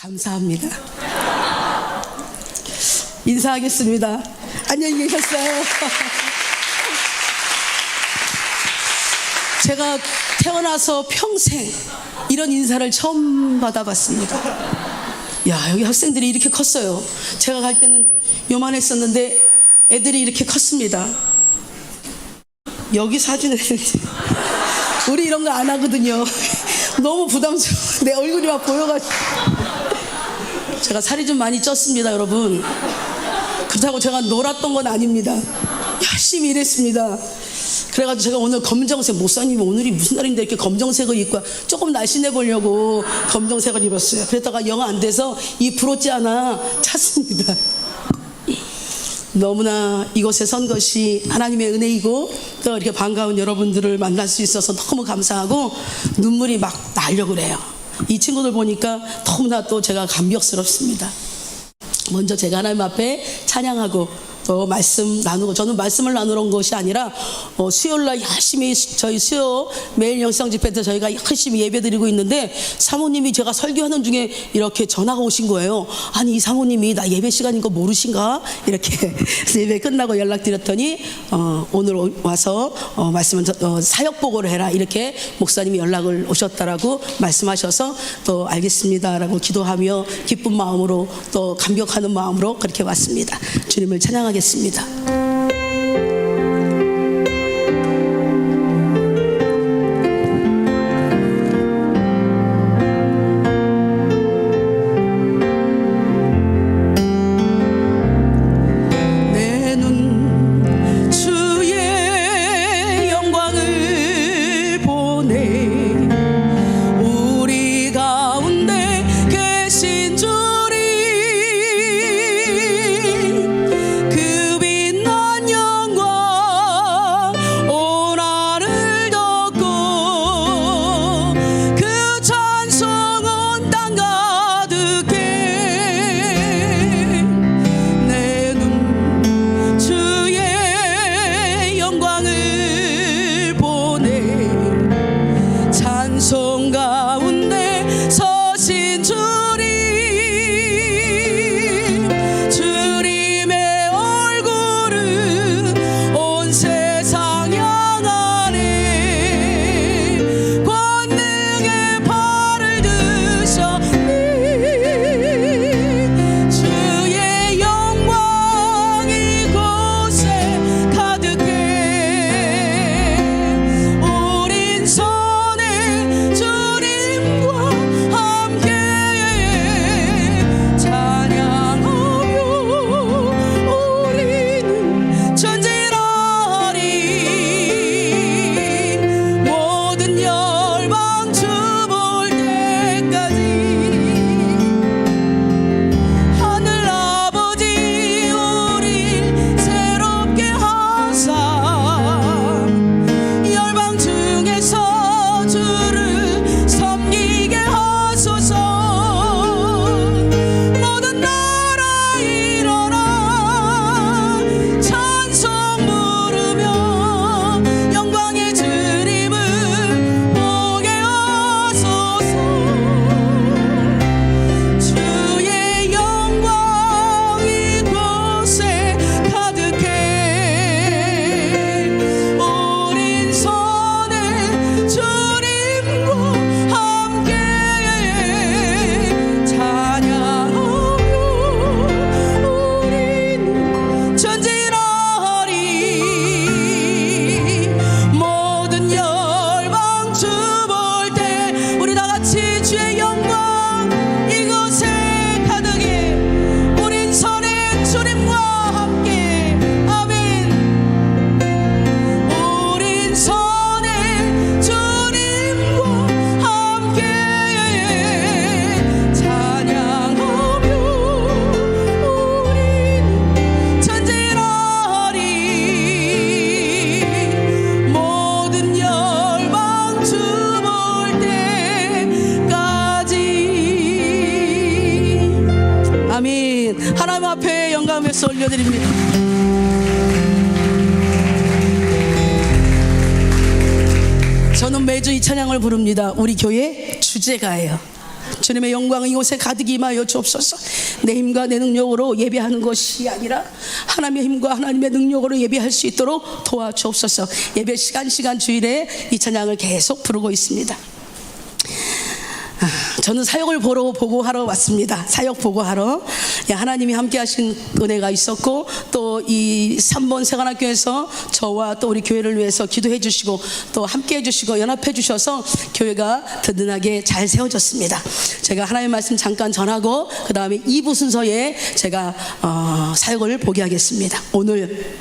감사합니다. 인사하겠습니다. 안녕히 계셨어요. 제가 태어나서 평생 이런 인사를 처음 받아봤습니다. 야, 여기 학생들이 이렇게 컸어요. 제가 갈 때는 요만했었는데 애들이 이렇게 컸습니다. 여기 사진을 우리 이런 거 안 하거든요. 너무 부담스러워. 내 얼굴이 막 보여가지고. 제가 살이 좀 많이 쪘습니다, 여러분. 그렇다고 제가 놀았던 건 아닙니다. 열심히 일했습니다. 그래가지고 제가 오늘 검정색, 목사님 오늘이 무슨 날인데 이렇게 검정색을 입고 조금 날씬해 보려고 검정색을 입었어요. 그랬다가 영 안 돼서 이 브로치 하나 찼습니다. 너무나 이곳에 선 것이 하나님의 은혜이고 또 이렇게 반가운 여러분들을 만날 수 있어서 너무 감사하고 눈물이 막 나려고 그래요. 이 친구들 보니까 너무나 또 제가 감격스럽습니다. 먼저 제가 하나님 앞에 찬양하고 또 말씀 나누고, 저는 말씀을 나누러 온 것이 아니라 수요일날 열심히 저희 수요 매일 영상 집회 때 저희가 열심히 예배 드리고 있는데 사모님이 제가 설교하는 중에 이렇게 전화가 오신 거예요. 아니, 이 사모님이 나 예배 시간인 거 모르신가? 이렇게 예배 끝나고 연락드렸더니 오늘 와서 말씀은 사역 보고를 해라, 이렇게 목사님이 연락을 오셨다라고 말씀하셔서 또 알겠습니다라고 기도하며 기쁜 마음으로 또 감격하는 마음으로 그렇게 왔습니다. 주님을 찬양하겠습니다. 내 눈 주의 영광을 보네. 우리 가운데 계신 주리 그 빛난 영광 오나를 덮고 그 찬송은 땅 가득해. 내 눈 주의 영광을 보네. 찬송 가운데 서신 주님, 주님의 얼굴은 온 세상 향하네. 권능의 팔을 드셨네. 주의 영광 이곳에 가득해. 우린 선의 주님과 함께 찬양하며 우리는 전진하리. 모든 열방 주볼 때까지 하늘 아버지 우릴 새롭게 하사 열방 중에서 주를 섬기게 하소서. 모든 나라 일어나 찬송 부르며 영광의 주님을 보게 하소서. 주의 영광 이곳에 가득해. 우린 선의 주님과 함께 찬양하며 우리는 전진하리. 모든 열방 주볼 때 우리 다같이 주의 영광 이곳에 가득해. 우린 선의 주님과 함께. 아멘. 우린 선의 주님과 함께 찬양하며 우리는 전진하리. 모든 열방 주볼 때까지. 아멘. 하나님 앞에 영광에서 올려드립니다. 저는 매주 이 찬양을 부릅니다. 우리 교회 주제가예요. 주님의 영광이 이곳에 가득 임하여 주옵소서. 내 힘과 내 능력으로 예배하는 것이 아니라 하나님의 힘과 하나님의 능력으로 예배할 수 있도록 도와주옵소서. 예배 시간 주일에 이 찬양을 계속 부르고 있습니다. 저는 사역을 보고 하러 왔습니다. 사역 보고하러. 하나님이 함께 하신 은혜가 있었고, 또 이 3번 세관학교에서 저와 또 우리 교회를 위해서 기도해 주시고 또 함께 해 주시고 연합해 주셔서 교회가 든든하게 잘 세워졌습니다. 제가 하나님의 말씀 잠깐 전하고 그 다음에 2부 순서에 제가 사역을 보게 하겠습니다. 오늘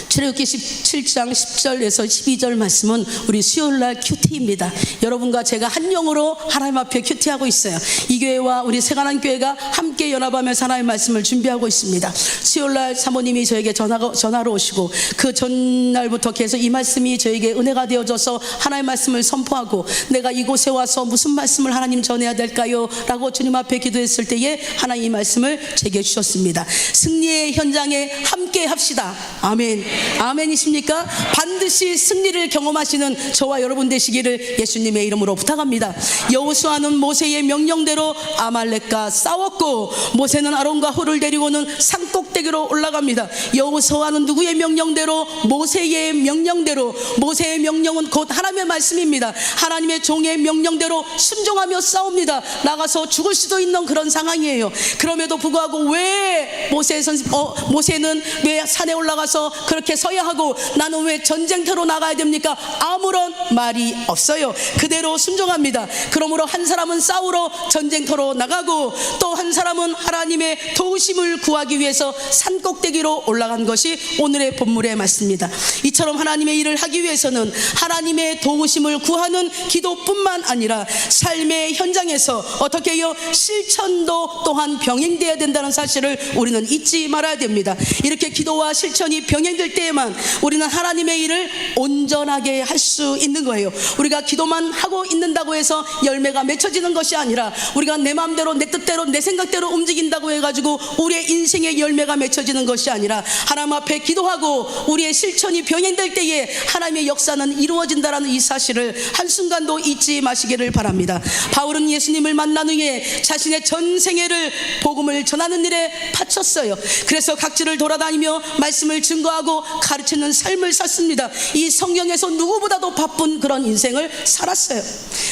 출애굽기 17장 10절에서 12절 말씀은 우리 수요일날 큐티입니다. 여러분과 제가 한 영으로 하나님 앞에 큐티하고 있어요. 이 교회와 우리 세관한 교회가 함께 연합하면서 하나님의 말씀을 준비하고 있습니다. 수요일날 사모님이 저에게 전화로 오시고 그 전날부터 계속 이 말씀이 저에게 은혜가 되어져서 하나님의 말씀을 선포하고, 내가 이곳에 와서 무슨 말씀을 하나님 전해야 될까요? 라고 주님 앞에 기도했을 때에 하나님 이 말씀을 제게 주셨습니다. 승리의 현장에 함께 합시다. 아멘. 아멘이십니까? 반드시 승리를 경험하시는 저와 여러분 되시기를 예수님의 이름으로 부탁합니다. 여호수아는 모세의 명령대로 아말렉과 싸웠고, 모세는 아론과 홀을 데리고는 산꼭대기로 올라갑니다. 여호수아는 누구의 명령대로? 모세의 명령대로. 모세의 명령은 곧 하나님의 말씀입니다. 하나님의 종의 명령대로 순종하며 싸웁니다. 나가서 죽을 수도 있는 그런 상황이에요. 그럼에도 불구하고 왜 모세는 왜 산에 올라가서 그렇게 서야 하고 나는 왜 전쟁터로 나가야 됩니까? 아무런 말이 없어요. 그대로 순종합니다. 그러므로 한 사람은 싸우러 전쟁터로 나가고, 또 한 사람은 하나님의 도우심을 구하기 위해서 산꼭대기로 올라간 것이 오늘의 본문의 말씀입니다. 이처럼 하나님의 일을 하기 위해서는 하나님의 도우심을 구하는 기도뿐만 아니라 삶의 현장에서 어떻게 해요? 실천도 또한 병행되어야 된다는 사실을 우리는 잊지 말아야 됩니다. 이렇게 기도와 실천이 병행될 때에만 우리는 하나님의 일을 온전하게 할 수 있는 거예요. 우리가 기도만 하고 있는다고 해서 열매가 맺혀지는 것이 아니라, 우리가 내 마음대로 내 뜻대로 내 생각대로 움직인다고 해가지고 우리의 인생의 열매가 맺혀지는 것이 아니라, 하나님 앞에 기도하고 우리의 실천이 병행될 때에 하나님의 역사는 이루어진다라는 이 사실을 한순간도 잊지 마시기를 바랍니다. 바울은 예수님을 만난 후에 자신의 전 생애를 복음을 전하는 일에 바쳤어요. 그래서 각지를 돌아다니며 말씀을 증거하고 가르치는 삶을 샀습니다. 이 성경에서 누구보다도 바쁜 그런 인생을 살았어요.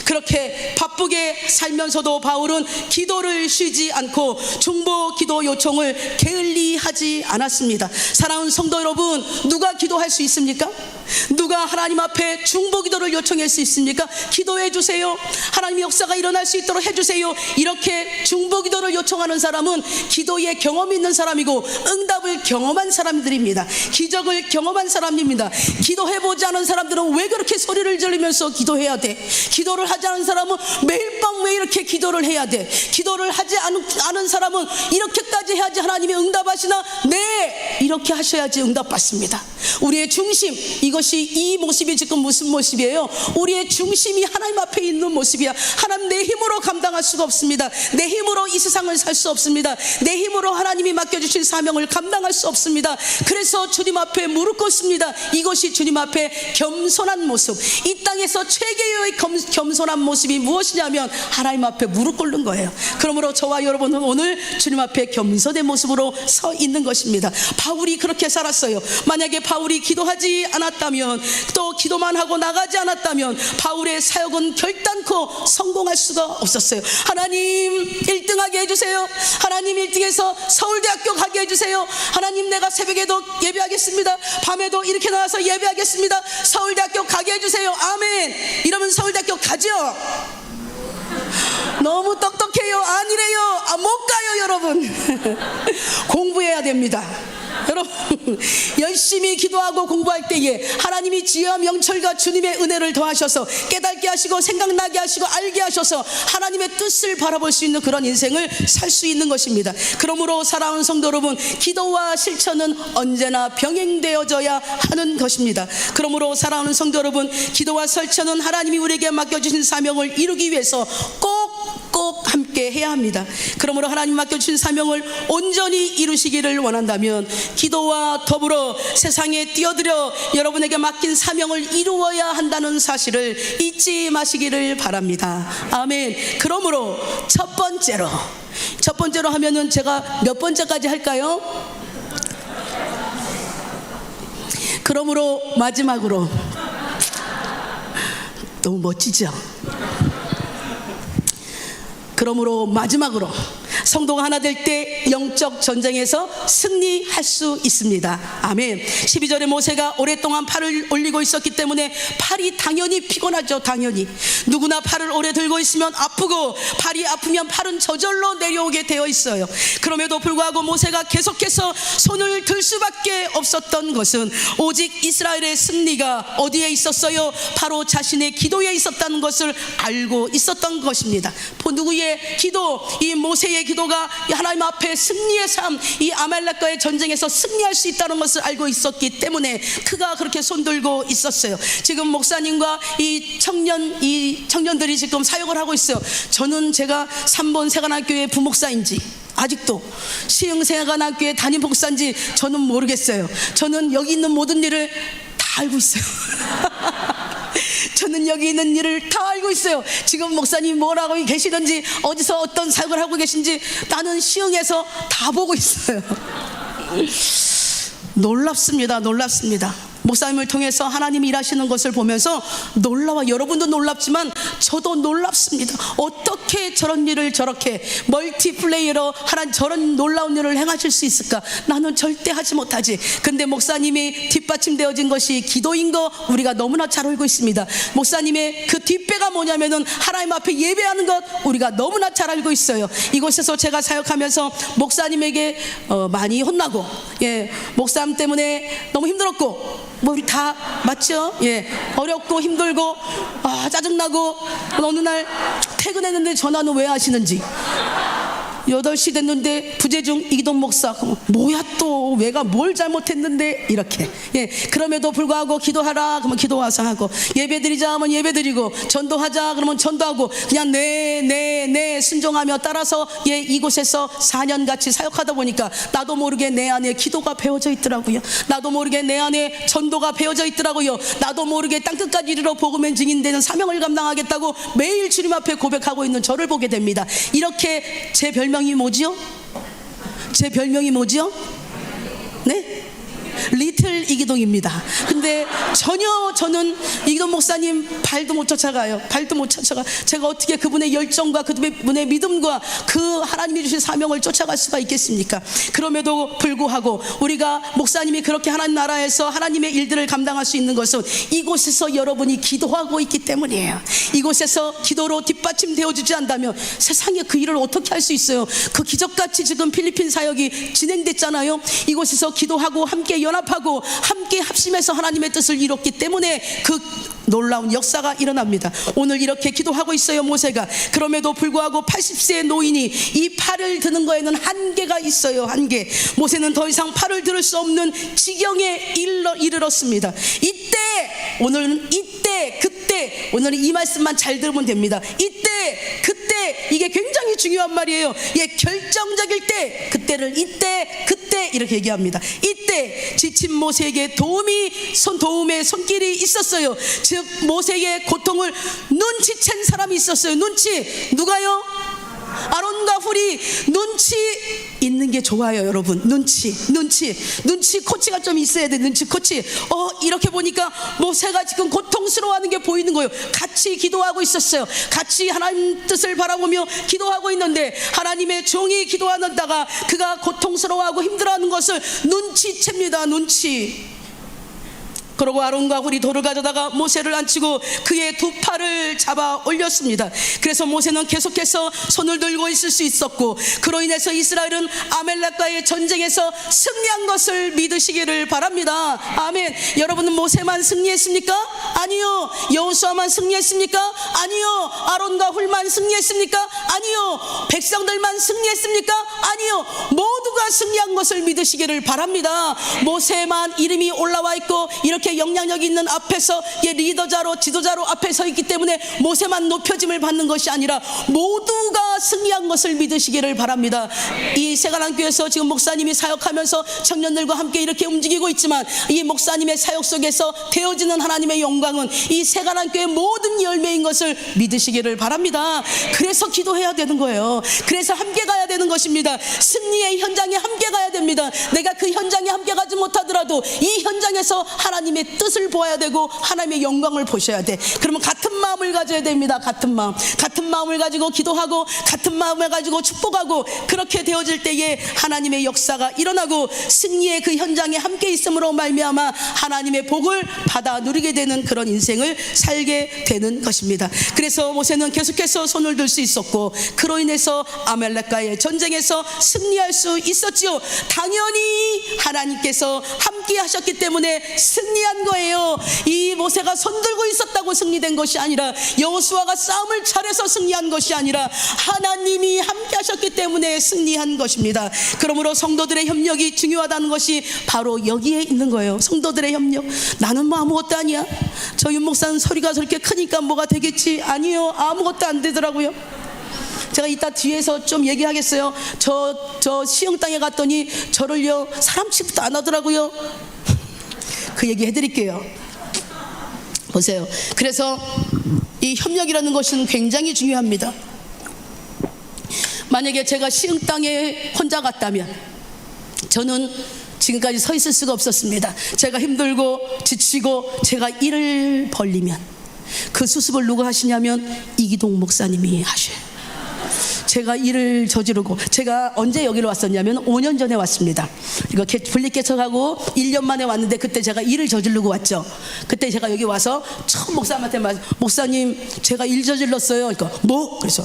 그렇게 바쁘게 살면서도 바울은 기도를 쉬지 않고 중보 기도 요청을 게을리하지 않았습니다. 사랑하는 성도 여러분, 누가 기도할 수 있습니까? 누가 하나님 앞에 중보 기도를 요청할 수 있습니까? 기도해 주세요. 하나님의 역사가 일어날 수 있도록 해주세요. 이렇게 중보 기도를 요청하는 사람은 기도에 경험이 있는 사람이고 응답을 경험한 사람들입니다. 기적을 경험한 사람입니다. 기도해보지 않은 사람들은 왜 그렇게 소리를 지르면서 기도해야 돼? 기도를 하지 않은 사람은 매일 밤 왜 이렇게 기도를 해야 돼? 기도를 하지 않은 사람은 이렇게까지 해야지 하나님이 응답하시나? 네, 이렇게 하셔야지 응답받습니다. 우리의 중심, 이것이 이 모습이 지금 무슨 모습이에요? 우리의 중심이 하나님 앞에 있는 모습이야. 하나님, 내 힘으로 감당할 수가 없습니다. 내 힘으로 이 세상을 살 수 없습니다. 내 힘으로 하나님이 맡겨주신 사명을 감당할 수 없습니다. 그래서 주님 앞에 무릎 꿇습니다. 이것이 주님 앞에 겸손한 모습. 이 땅에서 최고의 겸손한 모습이 무엇이냐면 하나님 앞에 무릎 꿇는 거예요. 그러므로 저와 여러분은 오늘 주님 앞에 겸손의 모습으로 서 있는 것입니다. 바울이 그렇게 살았어요. 만약에 바울이 기도하지 않았다면, 또 기도만 하고 나가지 않았다면 바울의 사역은 결단코 성공할 수가 없었어요. 하나님 1등하게 해주세요. 하나님 1등해서 서울대학교 가게 해주세요. 하나님, 내가 새벽에도 예배하겠습니다. 밤에도 이렇게 나와서 예배하겠습니다. 서울대학교 가게 해주세요. 아멘. 이러면 서울대학교 가죠? 너무 똑똑해요. 아니래요. 못 가요 여러분. 공부해야 됩니다. 여러분, 열심히 기도하고 공부할 때에 하나님이 지혜와 명철과 주님의 은혜를 더하셔서 깨닫게 하시고 생각나게 하시고 알게 하셔서 하나님의 뜻을 바라볼 수 있는 그런 인생을 살 수 있는 것입니다. 그러므로 사랑하는 성도 여러분, 기도와 실천은 언제나 병행되어져야 하는 것입니다. 그러므로 사랑하는 성도 여러분, 기도와 실천은 하나님이 우리에게 맡겨주신 사명을 이루기 위해서 꼭 꼭 함께 해야 합니다. 그러므로 하나님 맡겨주신 사명을 온전히 이루시기를 원한다면 기도와 더불어 세상에 뛰어들어 여러분에게 맡긴 사명을 이루어야 한다는 사실을 잊지 마시기를 바랍니다. 아멘. 그러므로 첫 번째로 하면은 제가 몇 번째까지 할까요? 그러므로 마지막으로, 너무 멋지죠? 그러므로 마지막으로 성도가 하나 될 때 영적 전쟁에서 승리할 수 있습니다. 아멘. 12절에 모세가 오랫동안 팔을 올리고 있었기 때문에 팔이 당연히 피곤하죠. 당연히 누구나 팔을 오래 들고 있으면 아프고, 팔이 아프면 팔은 저절로 내려오게 되어 있어요. 그럼에도 불구하고 모세가 계속해서 손을 들 수밖에 없었던 것은 오직 이스라엘의 승리가 어디에 있었어요? 바로 자신의 기도에 있었다는 것을 알고 있었던 것입니다. 누구의 기도? 이 모세의 기도가 하나님 앞에 승리의 삶, 이 아말렉과의 전쟁에서 승리할 수 있다는 것을 알고 있었기 때문에 그가 그렇게 손들고 있었어요. 지금 목사님과 이 청년들이 지금 사역을 하고 있어요. 저는 제가 3번 세관학교의 부목사인지, 아직도 시흥세관학교의 담임 목사인지 저는 모르겠어요. 저는 여기 있는 모든 일을 다 알고 있어요. 저는 여기 있는 일을 다 알고 있어요. 지금 목사님 뭘 하고 계시는지, 어디서 어떤 사역을 하고 계신지 나는 시흥에서 다 보고 있어요. 놀랍습니다. 목사님을 통해서 하나님이 일하시는 것을 보면서 놀라워. 여러분도 놀랍지만 저도 놀랍습니다. 어떻게 저런 일을 저렇게 멀티플레이어로 하나님 저런 놀라운 일을 행하실 수 있을까? 나는 절대 하지 못하지. 근데 목사님이 뒷받침되어진 것이 기도인 거 우리가 너무나 잘 알고 있습니다. 목사님의 그 뒷배가 뭐냐면은 하나님 앞에 예배하는 것 우리가 너무나 잘 알고 있어요. 이곳에서 제가 사역하면서 목사님에게 많이 혼나고, 목사님 때문에 너무 힘들었고, 뭐 우리 다 맞죠? 어렵고 힘들고 짜증나고, 어느 날 퇴근했는데 전화는 왜 하시는지, 8시 됐는데 부재중 이기동 목사, 뭐야 또 내가 뭘 잘못했는데, 이렇게. 그럼에도 불구하고 기도하라 그러면 기도 와서 하고, 예배드리자 하면 예배드리고, 전도하자 그러면 전도하고, 그냥 네 순종하며 따라서 이곳에서 4년 같이 사역하다 보니까 나도 모르게 내 안에 기도가 배어져 있더라고요. 나도 모르게 내 안에 전도가 배어져 있더라고요. 나도 모르게 땅끝까지 이르러 복음의 증인되는 사명을 감당하겠다고 매일 주님 앞에 고백하고 있는 저를 보게 됩니다. 이렇게 제 별명이 뭐지요? 네? 리틀 이기동입니다. 근데 전혀 저는 이기동 목사님 발도 못 쫓아가요. 제가 어떻게 그분의 열정과 그분의 믿음과 그 하나님이 주신 사명을 쫓아갈 수가 있겠습니까? 그럼에도 불구하고 우리가 목사님이 그렇게 하나님 나라에서 하나님의 일들을 감당할 수 있는 것은 이곳에서 여러분이 기도하고 있기 때문이에요. 이곳에서 기도로 뒷받침되어 주지 않다면 세상에 그 일을 어떻게 할 수 있어요? 그 기적같이 지금 필리핀 사역이 진행됐잖아요. 이곳에서 기도하고 함께 연합하고 함께 합심해서 하나님의 뜻을 이뤘기 때문에 그 놀라운 역사가 일어납니다. 오늘 이렇게 기도하고 있어요, 모세가. 그럼에도 불구하고 80세의 노인이 이 팔을 드는 거에는 한계가 있어요. 한계. 모세는 더 이상 팔을 들 수 없는 지경에 이르렀습니다. 그때 오늘은 이 말씀만 잘 들으면 됩니다. 그때 이게 굉장히 중요한 말이에요. 결정적일 때, 그때 이렇게 얘기합니다. 이때 지친 모세에게 도움의 손길이 있었어요. 즉 모세의 고통을 눈치챈 사람이 있었어요. 누가요? 아론과 훌이 눈치 있는 게 좋아요, 여러분. 눈치 코치가 좀 있어야 돼. 눈치 코치. 이렇게 보니까 모세가 지금 고통스러워하는 게 보이는 거예요. 같이 기도하고 있었어요. 같이 하나님 뜻을 바라보며 기도하고 있는데 하나님의 종이 기도하다가 그가 고통스러워하고 힘들어하는 것을 눈치챕니다. 그러고 아론과 훌이 돌을 가져다가 모세를 앉히고 그의 두 팔을 잡아 올렸습니다. 그래서 모세는 계속해서 손을 들고 있을 수 있었고, 그로 인해서 이스라엘은 아말렉과의 전쟁에서 승리한 것을 믿으시기를 바랍니다. 아멘. 여러분은 모세만 승리했습니까? 아니요. 여호수아만 승리했습니까? 아니요. 아론과 훌만 승리했습니까? 아니요. 백성들만 승리했습니까? 아니요. 모두가 모두가 승리한 것을 믿으시기를 바랍니다. 모세만 이름이 올라와 있고 이렇게 영향력 있는 앞에서 리더자로 지도자로 앞에 서 있기 때문에 모세만 높여짐을 받는 것이 아니라 모두가 승리한 것을 믿으시기를 바랍니다. 이 새가랑교회에서 지금 목사님이 사역하면서 청년들과 함께 이렇게 움직이고 있지만 이 목사님의 사역 속에서 되어지는 하나님의 영광은 이 새가랑교회 모든 열매인 것을 믿으시기를 바랍니다. 그래서 기도해야 되는 거예요. 그래서 함께 가야 되는 것입니다. 승리의 현장에 함께 가야 됩니다. 내가 그 현장에 함께 가지 못하더라도 이 현장에서 하나님의 뜻을 보아야 되고 하나님의 영광을 보셔야 돼. 그러면 같은 마음을 가져야 됩니다. 같은 마음을 가지고 기도하고 같은 마음을 가지고 축복하고 그렇게 되어질 때에 하나님의 역사가 일어나고 승리의 그 현장에 함께 있음으로 말미암아 하나님의 복을 받아 누리게 되는 그런 인생을 살게 되는 것입니다. 그래서 모세는 계속해서 손을 들 수 있었고 그로 인해서 아말렉과의 전쟁에서 승리할 수 있었지요. 당연히 하나님께서 함께 하셨기 때문에 승리한 거예요. 이 모세가 손 들고 있었다고 승리된 것이 아니라 여호수아가 싸움을 잘해서 승리한 것이 아니라 하나님이 함께 하셨기 때문에 승리한 것입니다. 그러므로 성도들의 협력이 중요하다는 것이 바로 여기에 있는 거예요. 성도들의 협력. 나는 뭐 아무것도 아니야. 저 윤 목사는 소리가 저렇게 크니까 뭐가 되겠지. 아니요, 아무것도 안 되더라고요. 제가 이따 뒤에서 좀 얘기하겠어요. 저 시흥 땅에 갔더니 저를요 사람 취급도 안 하더라고요. 그 얘기 해드릴게요. 보세요. 그래서 이 협력이라는 것은 굉장히 중요합니다. 만약에 제가 시흥 땅에 혼자 갔다면 저는 지금까지 서 있을 수가 없었습니다. 제가 힘들고 지치고 제가 일을 벌리면 그 수습을 누가 하시냐면 이기동 목사님이 하셔요. 제가 일을 저지르고 제가 언제 여기로 왔었냐면 5년 전에 왔습니다. 이거 분리개척하고 1년 만에 왔는데 그때 제가 일을 저지르고 왔죠. 그때 제가 여기 와서 처음 목사님한테 목사님 제가 일 저질렀어요. 그러니까 뭐? 그래서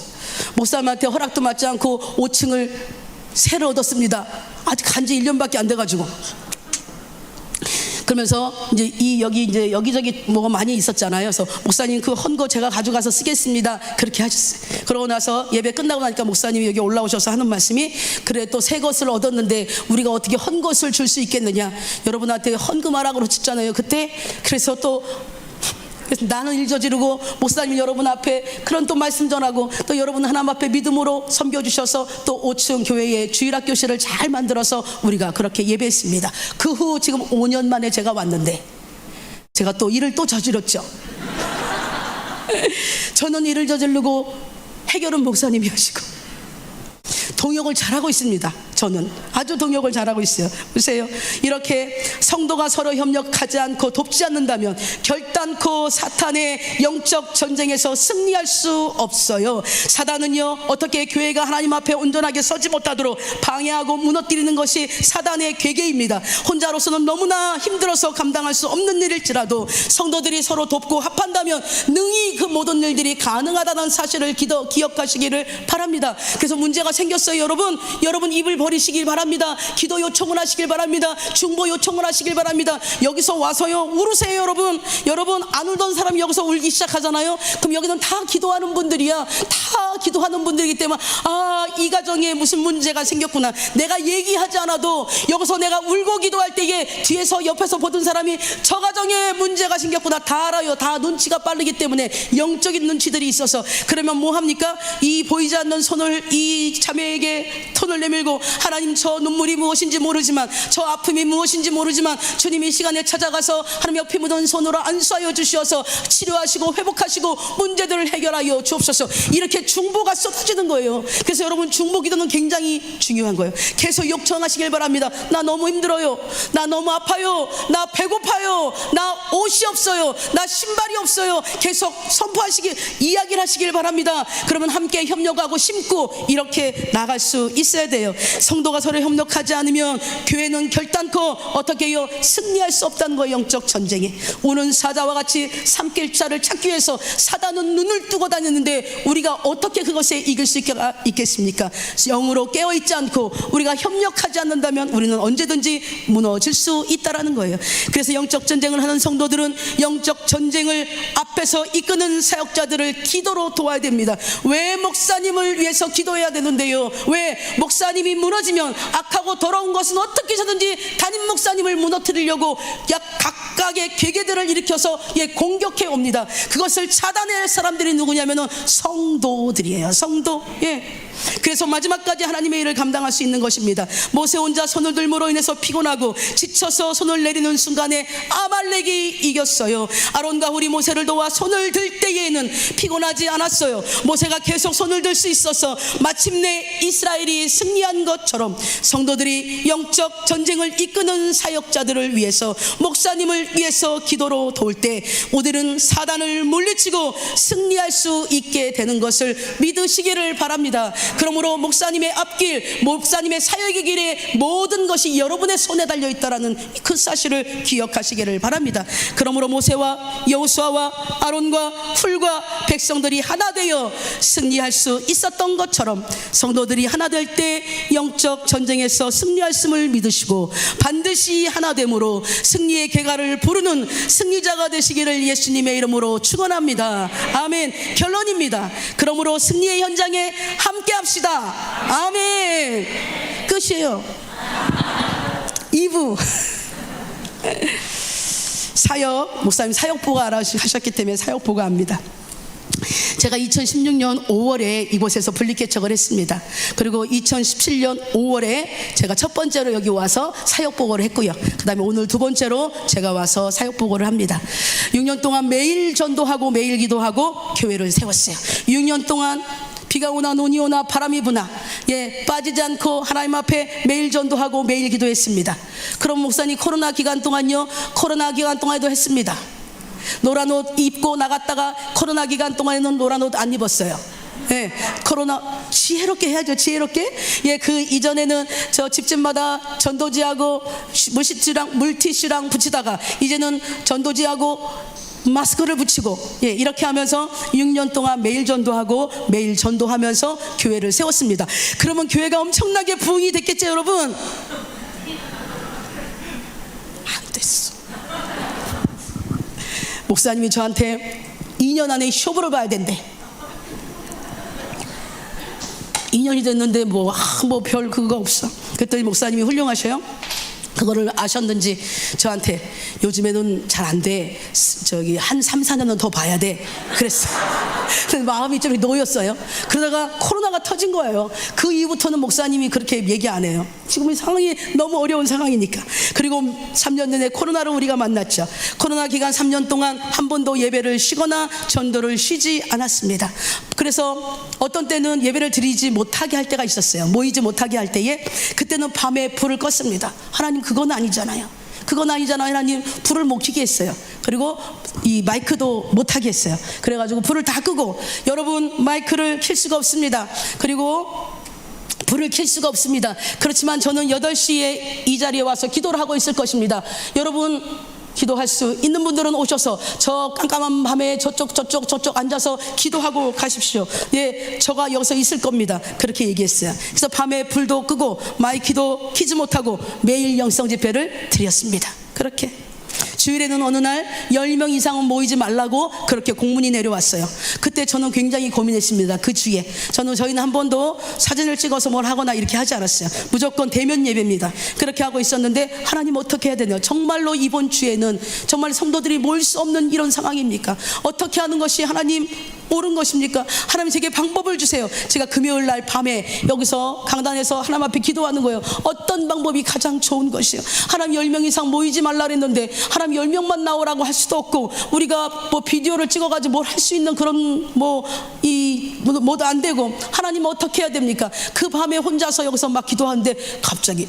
목사님한테 허락도 받지 않고 5층을 새로 얻었습니다. 아직 간지 1년밖에 안 돼가지고. 그러면서 이제 여기저기 뭐가 많이 있었잖아요. 그래서 목사님 그 헌거 제가 가져가서 쓰겠습니다. 그렇게 하셨어요. 그러고 나서 예배 끝나고 나니까 목사님이 여기 올라오셔서 하는 말씀이 그래 또 새 것을 얻었는데 우리가 어떻게 헌 것을 줄 수 있겠느냐. 여러분한테 헌금하라고 그러셨잖아요. 그때 그래서 또 그래서 나는 일 저지르고 목사님 여러분 앞에 그런 또 말씀 전하고 또 여러분 하나님 앞에 믿음으로 섬겨주셔서 또 5층 교회에 주일학교실을 잘 만들어서 우리가 그렇게 예배했습니다. 그 후 지금 5년 만에 제가 왔는데 제가 또 일을 또 저질렀죠. 저는 일을 저지르고 해결은 목사님이 하시고 동역을 잘하고 있습니다. 저는 아주 동역을 잘하고 있어요. 보세요. 이렇게 성도가 서로 협력하지 않고 돕지 않는다면 결단코 사탄의 영적 전쟁에서 승리할 수 없어요. 사단은요 어떻게 교회가 하나님 앞에 온전하게 서지 못하도록 방해하고 무너뜨리는 것이 사단의 괴계입니다. 혼자로서는 너무나 힘들어서 감당할 수 없는 일일지라도 성도들이 서로 돕고 합한다면 능히 그 모든 일들이 가능하다는 사실을 기억하시기를 바랍니다. 그래서 문제가 생겼어요. 여러분 입을 버리시길 바랍니다. 기도 요청을 하시길 바랍니다. 중보 요청을 하시길 바랍니다. 여기서 와서요 울으세요. 여러분 안 울던 사람이 여기서 울기 시작하잖아요. 그럼 여기는 다 기도하는 분들이야. 다 기도하는 분들이기 때문에 이 가정에 무슨 문제가 생겼구나. 내가 얘기하지 않아도 여기서 내가 울고 기도할 때에 뒤에서 옆에서 보던 사람이 저 가정에 문제가 생겼구나. 다 알아요. 다 눈치가 빠르기 때문에 영적인 눈치들이 있어서. 그러면 뭐 합니까? 이 보이지 않는 손을 이 자매에게 손을 내밀고 하나님 저 눈물이 무엇인지 모르지만 저 아픔이 무엇인지 모르지만 주님 이 시간에 찾아가서 하나님 옆에 묻은 손으로 안수하여 주시어서 치료하시고 회복하시고 문제들을 해결하여 주옵소서. 이렇게 중보가 쏟아지는 거예요. 그래서 여러분 중보 기도는 굉장히 중요한 거예요. 계속 요청하시길 바랍니다. 나 너무 힘들어요. 나 너무 아파요. 나 배고파요. 나 옷이 없어요. 나 신발이 없어요. 계속 선포하시길 이야기를 하시길 바랍니다. 그러면 함께 협력하고 심고 이렇게 나갈 수 있어야 돼요. 성도가 서로 협력하지 않으면 교회는 결단코 어떻게 해요? 승리할 수 없다는 거예요. 영적 전쟁에 우는 사자와 같이 삼킬 자를 찾기 위해서 사단은 눈을 뜨고 다녔는데 우리가 어떻게 그것에 이길 수 있겠습니까? 영으로 깨어있지 않고 우리가 협력하지 않는다면 우리는 언제든지 무너질 수 있다라는 거예요. 그래서 영적 전쟁을 하는 성도들은 영적 전쟁을 앞에서 이끄는 사역자들을 기도로 도와야 됩니다. 왜 목사님을 위해서 기도해야 되는데요? 왜 목사님이 무너지면 거룩하고 더러운 것은 어떻게 해서든지 담임 목사님을 무너뜨리려고 각각의 괴계들을 일으켜서 공격해 옵니다. 그것을 차단할 사람들이 누구냐면은 성도들이에요. 성도. 그래서 마지막까지 하나님의 일을 감당할 수 있는 것입니다. 모세 혼자 손을 들므로 인해서 피곤하고 지쳐서 손을 내리는 순간에 아말렉이 이겼어요. 아론과 훌이 모세를 도와 손을 들 때에는 피곤하지 않았어요. 모세가 계속 손을 들 수 있어서 마침내 이스라엘이 승리한 것처럼 성도들이 영적 전쟁을 이끄는 사역자들을 위해서, 목사님을 위해서 기도로 도울 때 우리는 사단을 물리치고 승리할 수 있게 되는 것을 믿으시기를 바랍니다. 그러므로 목사님의 앞길, 목사님의 사역의 길에 모든 것이 여러분의 손에 달려있다라는 그 사실을 기억하시기를 바랍니다. 그러므로 모세와 여호수아와 아론과 훌과 백성들이 하나 되어 승리할 수 있었던 것처럼 성도들이 하나 될 때 영적 전쟁에서 승리할 것을 믿으시고 반드시 하나 됨으로 승리의 계가를 부르는 승리자가 되시기를 예수님의 이름으로 축원합니다. 아멘. 결론입니다. 그러므로 승리의 현장에 함께 합시다. 아멘. 끝이에요. 2부 사역, 목사님 사역보가 하셨기 때문에 사역보가 합니다. 제가 2016년 5월에 이곳에서 분립개척을 했습니다. 그리고 2017년 5월에 제가 첫 번째로 여기 와서 사역보고를 했고요. 그 다음에 오늘 두 번째로 제가 와서 사역보고를 합니다. 6년 동안 매일 전도하고 매일 기도하고 교회를 세웠어요. 6년 동안 비가 오나 눈이 오나 바람이 부나 빠지지 않고 하나님 앞에 매일 전도하고 매일 기도했습니다. 그럼 목사님 코로나 기간 동안요? 코로나 기간 동안에도 했습니다. 노란 옷 입고 나갔다가 코로나 기간 동안에는 노란 옷 안 입었어요. 코로나 지혜롭게 해야죠. 지혜롭게. 그 이전에는 저 집집마다 전도지하고 물티슈랑 붙이다가 이제는 전도지하고 마스크를 붙이고 이렇게 하면서 6년 동안 매일 전도하고 매일 전도하면서 교회를 세웠습니다. 그러면 교회가 엄청나게 부흥이 됐겠죠, 여러분? 안 됐어. 목사님이 저한테 2년 안에 쇼부를 봐야 된대. 2년이 됐는데 뭐 별 그거 없어. 그랬더니 목사님이 훌륭하셔요. 그거를 아셨는지 저한테 요즘에는 잘 안 돼. 저기 한 3, 4년은 더 봐야 돼. 그랬어. 그래서 마음이 좀 놓였어요. 그러다가 코로나가 터진 거예요. 그 이후부터는 목사님이 그렇게 얘기 안 해요. 지금 이 상황이 너무 어려운 상황이니까. 그리고 3년 전에 코로나를 우리가 만났죠. 코로나 기간 3년 동안 한 번도 예배를 쉬거나 전도를 쉬지 않았습니다. 그래서 어떤 때는 예배를 드리지 못하게 할 때가 있었어요. 모이지 못하게 할 때에 그때는 밤에 불을 껐습니다. 하나님 그건 아니잖아요. 그건 아니잖아요. 하나님 불을 못 켜게 했어요. 그리고 이 마이크도 못 하게 했어요. 그래가지고 불을 다 끄고 여러분 마이크를 켤 수가 없습니다. 그리고 불을 켤 수가 없습니다. 그렇지만 저는 8시에 이 자리에 와서 기도를 하고 있을 것입니다. 여러분 기도할 수 있는 분들은 오셔서 저 깜깜한 밤에 저쪽 앉아서 기도하고 가십시오. 저가 여기서 있을 겁니다. 그렇게 얘기했어요. 그래서 밤에 불도 끄고 마이크도 켜지 못하고 매일 영성 집회를 드렸습니다. 그렇게 주일에는 어느 날 10명 이상은 모이지 말라고 그렇게 공문이 내려왔어요. 그때 저는 굉장히 고민했습니다. 그 주에 저희는 한 번도 사진을 찍어서 뭘 하거나 이렇게 하지 않았어요. 무조건 대면 예배입니다. 그렇게 하고 있었는데 하나님 어떻게 해야 되냐. 정말로 이번 주에는 정말 성도들이 모일 수 없는 이런 상황입니까? 어떻게 하는 것이 하나님 옳은 것입니까? 하나님 제게 방법을 주세요. 제가 금요일 날 밤에 여기서 강단에서 하나님 앞에 기도하는 거예요. 어떤 방법이 가장 좋은 것이에요? 하나님 10명 이상 모이지 말라 그랬는데 하나님 10명만 나오라고 할 수도 없고 우리가 뭐 비디오를 찍어가지고 뭘 할 수 있는 그런 뭐도 안 되고 하나님 어떻게 해야 됩니까? 그 밤에 혼자서 여기서 막 기도하는데 갑자기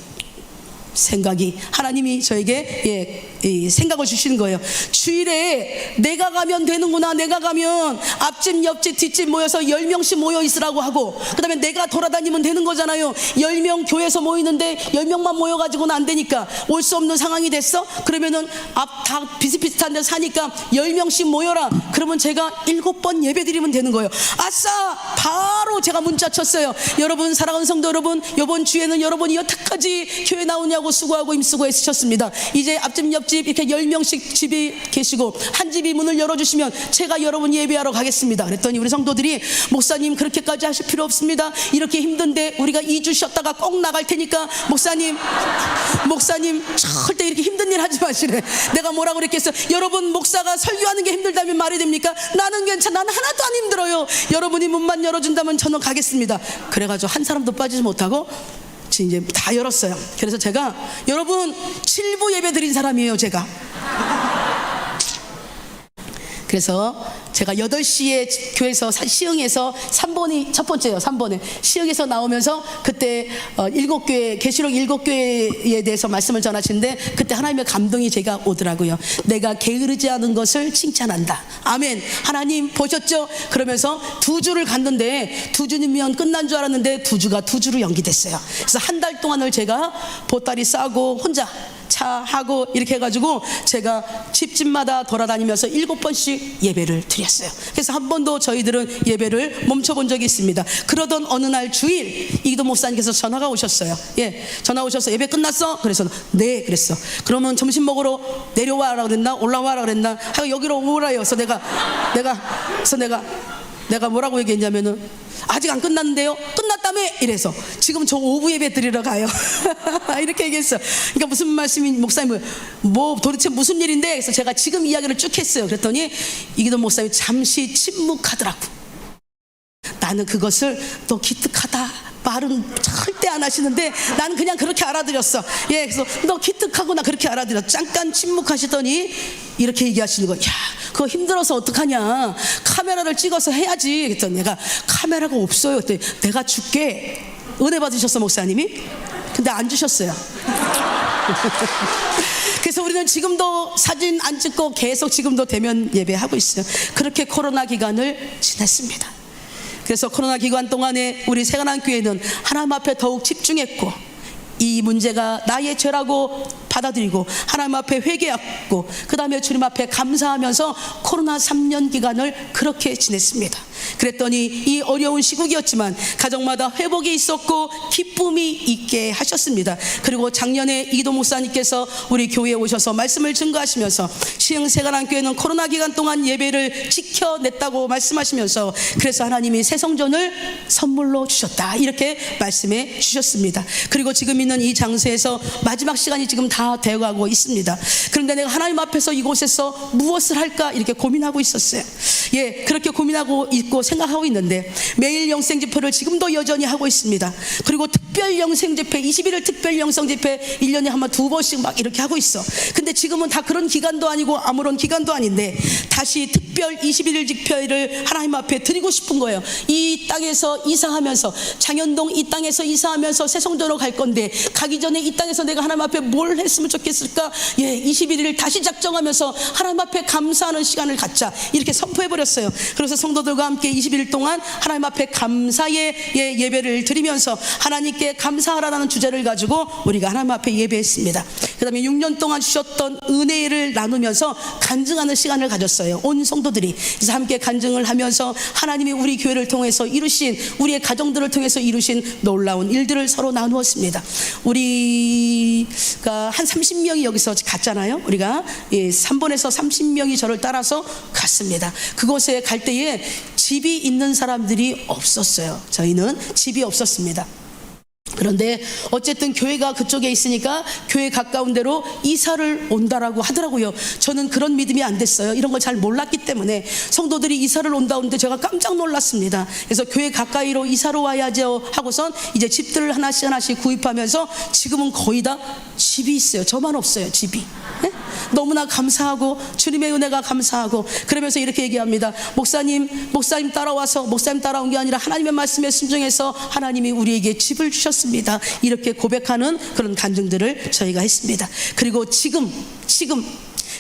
생각이 하나님이 저에게 생각을 주시는 거예요. 주일에 내가 가면 되는구나. 내가 가면 앞집 옆집 뒷집 모여서 10명씩 모여 있으라고 하고 그 다음에 내가 돌아다니면 되는 거잖아요. 10명 교회에서 모이는데 10명만 모여가지고는 안 되니까 올 수 없는 상황이 됐어. 그러면은 앞 다 비슷비슷한 데 사니까 10명씩 모여라. 그러면 제가 7번 예배 드리면 되는 거예요. 아싸! 바로 제가 문자 쳤어요. 여러분 사랑하는 성도 여러분, 이번 주에는 여러분이 여태까지 교회 나오냐고 수고하고 힘쓰고 애쓰셨습니다. 이제 앞집 옆집 5집 이렇게 10명씩 집이 계시고 한 집이 문을 열어주시면 제가 여러분 예배하러 가겠습니다. 그랬더니 우리 성도들이 목사님 그렇게까지 하실 필요 없습니다. 이렇게 힘든데 우리가 2주 쉬었다가 꼭 나갈 테니까 목사님 절대 이렇게 힘든 일 하지 마시래. 내가 뭐라고 그랬겠어. 여러분 목사가 설교하는 게 힘들다면 말이 됩니까? 나는 괜찮아. 나는 하나도 안 힘들어요. 여러분이 문만 열어준다면 저는 가겠습니다. 그래가지고 한 사람도 빠지지 못하고 이제 다 열었어요. 그래서 제가 여러분 7부 예배 드린 사람이에요 제가. 그래서 제가 8시에 교회에서 시흥에서 3번이 첫 번째예요. 3번에 시흥에서 나오면서 그때 7교회 계시록 7교회에 대해서 말씀을 전하시는데 그때 하나님의 감동이 제가 오더라고요. 내가 게으르지 않은 것을 칭찬한다. 아멘. 하나님 보셨죠? 그러면서 2주를 갔는데 2주면 끝난 줄 알았는데 2주가 2주로 연기됐어요. 그래서 한 달 동안을 제가 보따리 싸고 혼자 하고 이렇게 해가지고 제가 집집마다 돌아다니면서 7번씩 예배를 드렸어요. 그래서 한 번도 저희들은 예배를 멈춰본 적이 있습니다. 그러던 어느 날 주일 이기도 목사님께서 전화가 오셨어요. 전화 오셔서 예배 끝났어? 그래서 네 그랬어. 그러면 점심 먹으러 내려와라 그랬나 올라와라 그랬나 하고 여기로 오라요. 그래서 내가 뭐라고 얘기했냐면은 아직 안 끝났는데요. 끝났다며 이래서 지금 저 오후 예배 드리러 가요. 이렇게 얘기했어요. 그러니까 무슨 말씀이 목사님 뭐 도대체 무슨 일인데? 그래서 제가 지금 이야기를 쭉 했어요. 그랬더니 이기도 목사님이 잠시 침묵하더라고. 나는 그것을 너 기특하다 말은 절대 안 하시는데 나는 그냥 그렇게 알아들었어. 그래서 너 기특하구나 그렇게 알아들었어. 잠깐 침묵하시더니 이렇게 얘기하시는 거야. 야, 그거 힘들어서 어떡하냐. 카메라를 찍어서 해야지. 그랬더니 내가 카메라가 없어요. 그랬더니 내가 줄게. 은혜 받으셨어 목사님이? 근데 안 주셨어요. 그래서 우리는 지금도 사진 안 찍고 계속 지금도 대면 예배하고 있어요. 그렇게 코로나 기간을 지냈습니다. 그래서 코로나 기간 동안에 우리 새가난교회는 하나님 앞에 더욱 집중했고 이 문제가 나의 죄라고 받아들이고 하나님 앞에 회개했고 그 다음에 주님 앞에 감사하면서 코로나 3년 기간을 그렇게 지냈습니다. 그랬더니 이 어려운 시국이었지만 가정마다 회복이 있었고 기쁨이 있게 하셨습니다. 그리고 작년에 이기도 목사님께서 우리 교회에 오셔서 말씀을 증거하시면서 시흥 새가난교회는 코로나 기간 동안 예배를 지켜냈다고 말씀하시면서 그래서 하나님이 새 성전을 선물로 주셨다 이렇게 말씀해 주셨습니다. 그리고 지금 있는 이 장소에서 마지막 시간이 지금 다 되어가고 있습니다. 그런데 내가 하나님 앞에서 이곳에서 무엇을 할까 이렇게 고민하고 있었어요. 그렇게 고민하고 있고 생각하고 있는데 매일 영생 집회를 지금도 여전히 하고 있습니다. 그리고 특별 영생 집회 21일 특별 영생 집회 1년에 한 번 2번씩 막 이렇게 하고 있어. 근데 지금은 다 그런 기간도 아니고 아무런 기간도 아닌데 다시 특별 21일 집회를 하나님 앞에 드리고 싶은 거예요. 이 땅에서 이사하면서 장현동 이 땅에서 이사하면서 새성전으로 갈 건데 가기 전에 이 땅에서 내가 하나님 앞에 뭘 했으면 좋겠을까? 21일을 다시 작정하면서 하나님 앞에 감사하는 시간을 갖자 이렇게 선포해버렸어요. 그래서 성도들과 함께 20일 동안 하나님 앞에 감사의 예배를 드리면서 하나님께 감사하라는 주제를 가지고 우리가 하나님 앞에 예배했습니다. 그 다음에 6년 동안 주셨던 은혜를 나누면서 간증하는 시간을 가졌어요. 온 성도들이. 그래서 함께 간증을 하면서 하나님이 우리 교회를 통해서 이루신 우리의 가정들을 통해서 이루신 놀라운 일들을 서로 나누었습니다. 우리가 한 30명이 여기서 갔잖아요. 우리가 3번에서 30명이 저를 따라서 갔습니다. 그곳에 갈 때에 집이 있는 사람들이 없었어요. 저희는 집이 없었습니다. 그런데 어쨌든 교회가 그쪽에 있으니까 교회 가까운 데로 이사를 온다라고 하더라고요. 저는 그런 믿음이 안 됐어요. 이런 걸 잘 몰랐기 때문에 성도들이 이사를 온다는데 제가 깜짝 놀랐습니다. 그래서 교회 가까이로 이사를 와야죠 하고선 이제 집들을 하나씩 구입하면서 지금은 거의 다 집이 있어요. 저만 없어요. 집이. 너무나 감사하고 주님의 은혜가 감사하고 그러면서 이렇게 얘기합니다. 목사님 따라와서 목사님 따라온 게 아니라 하나님의 말씀에 순종해서 하나님이 우리에게 집을 주셨습니다. 이렇게 고백하는 그런 간증들을 저희가 했습니다. 그리고 지금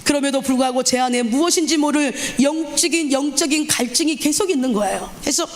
그럼에도 불구하고 제 안에 무엇인지 모를 영적인 갈증이 계속 있는 거예요. 그래서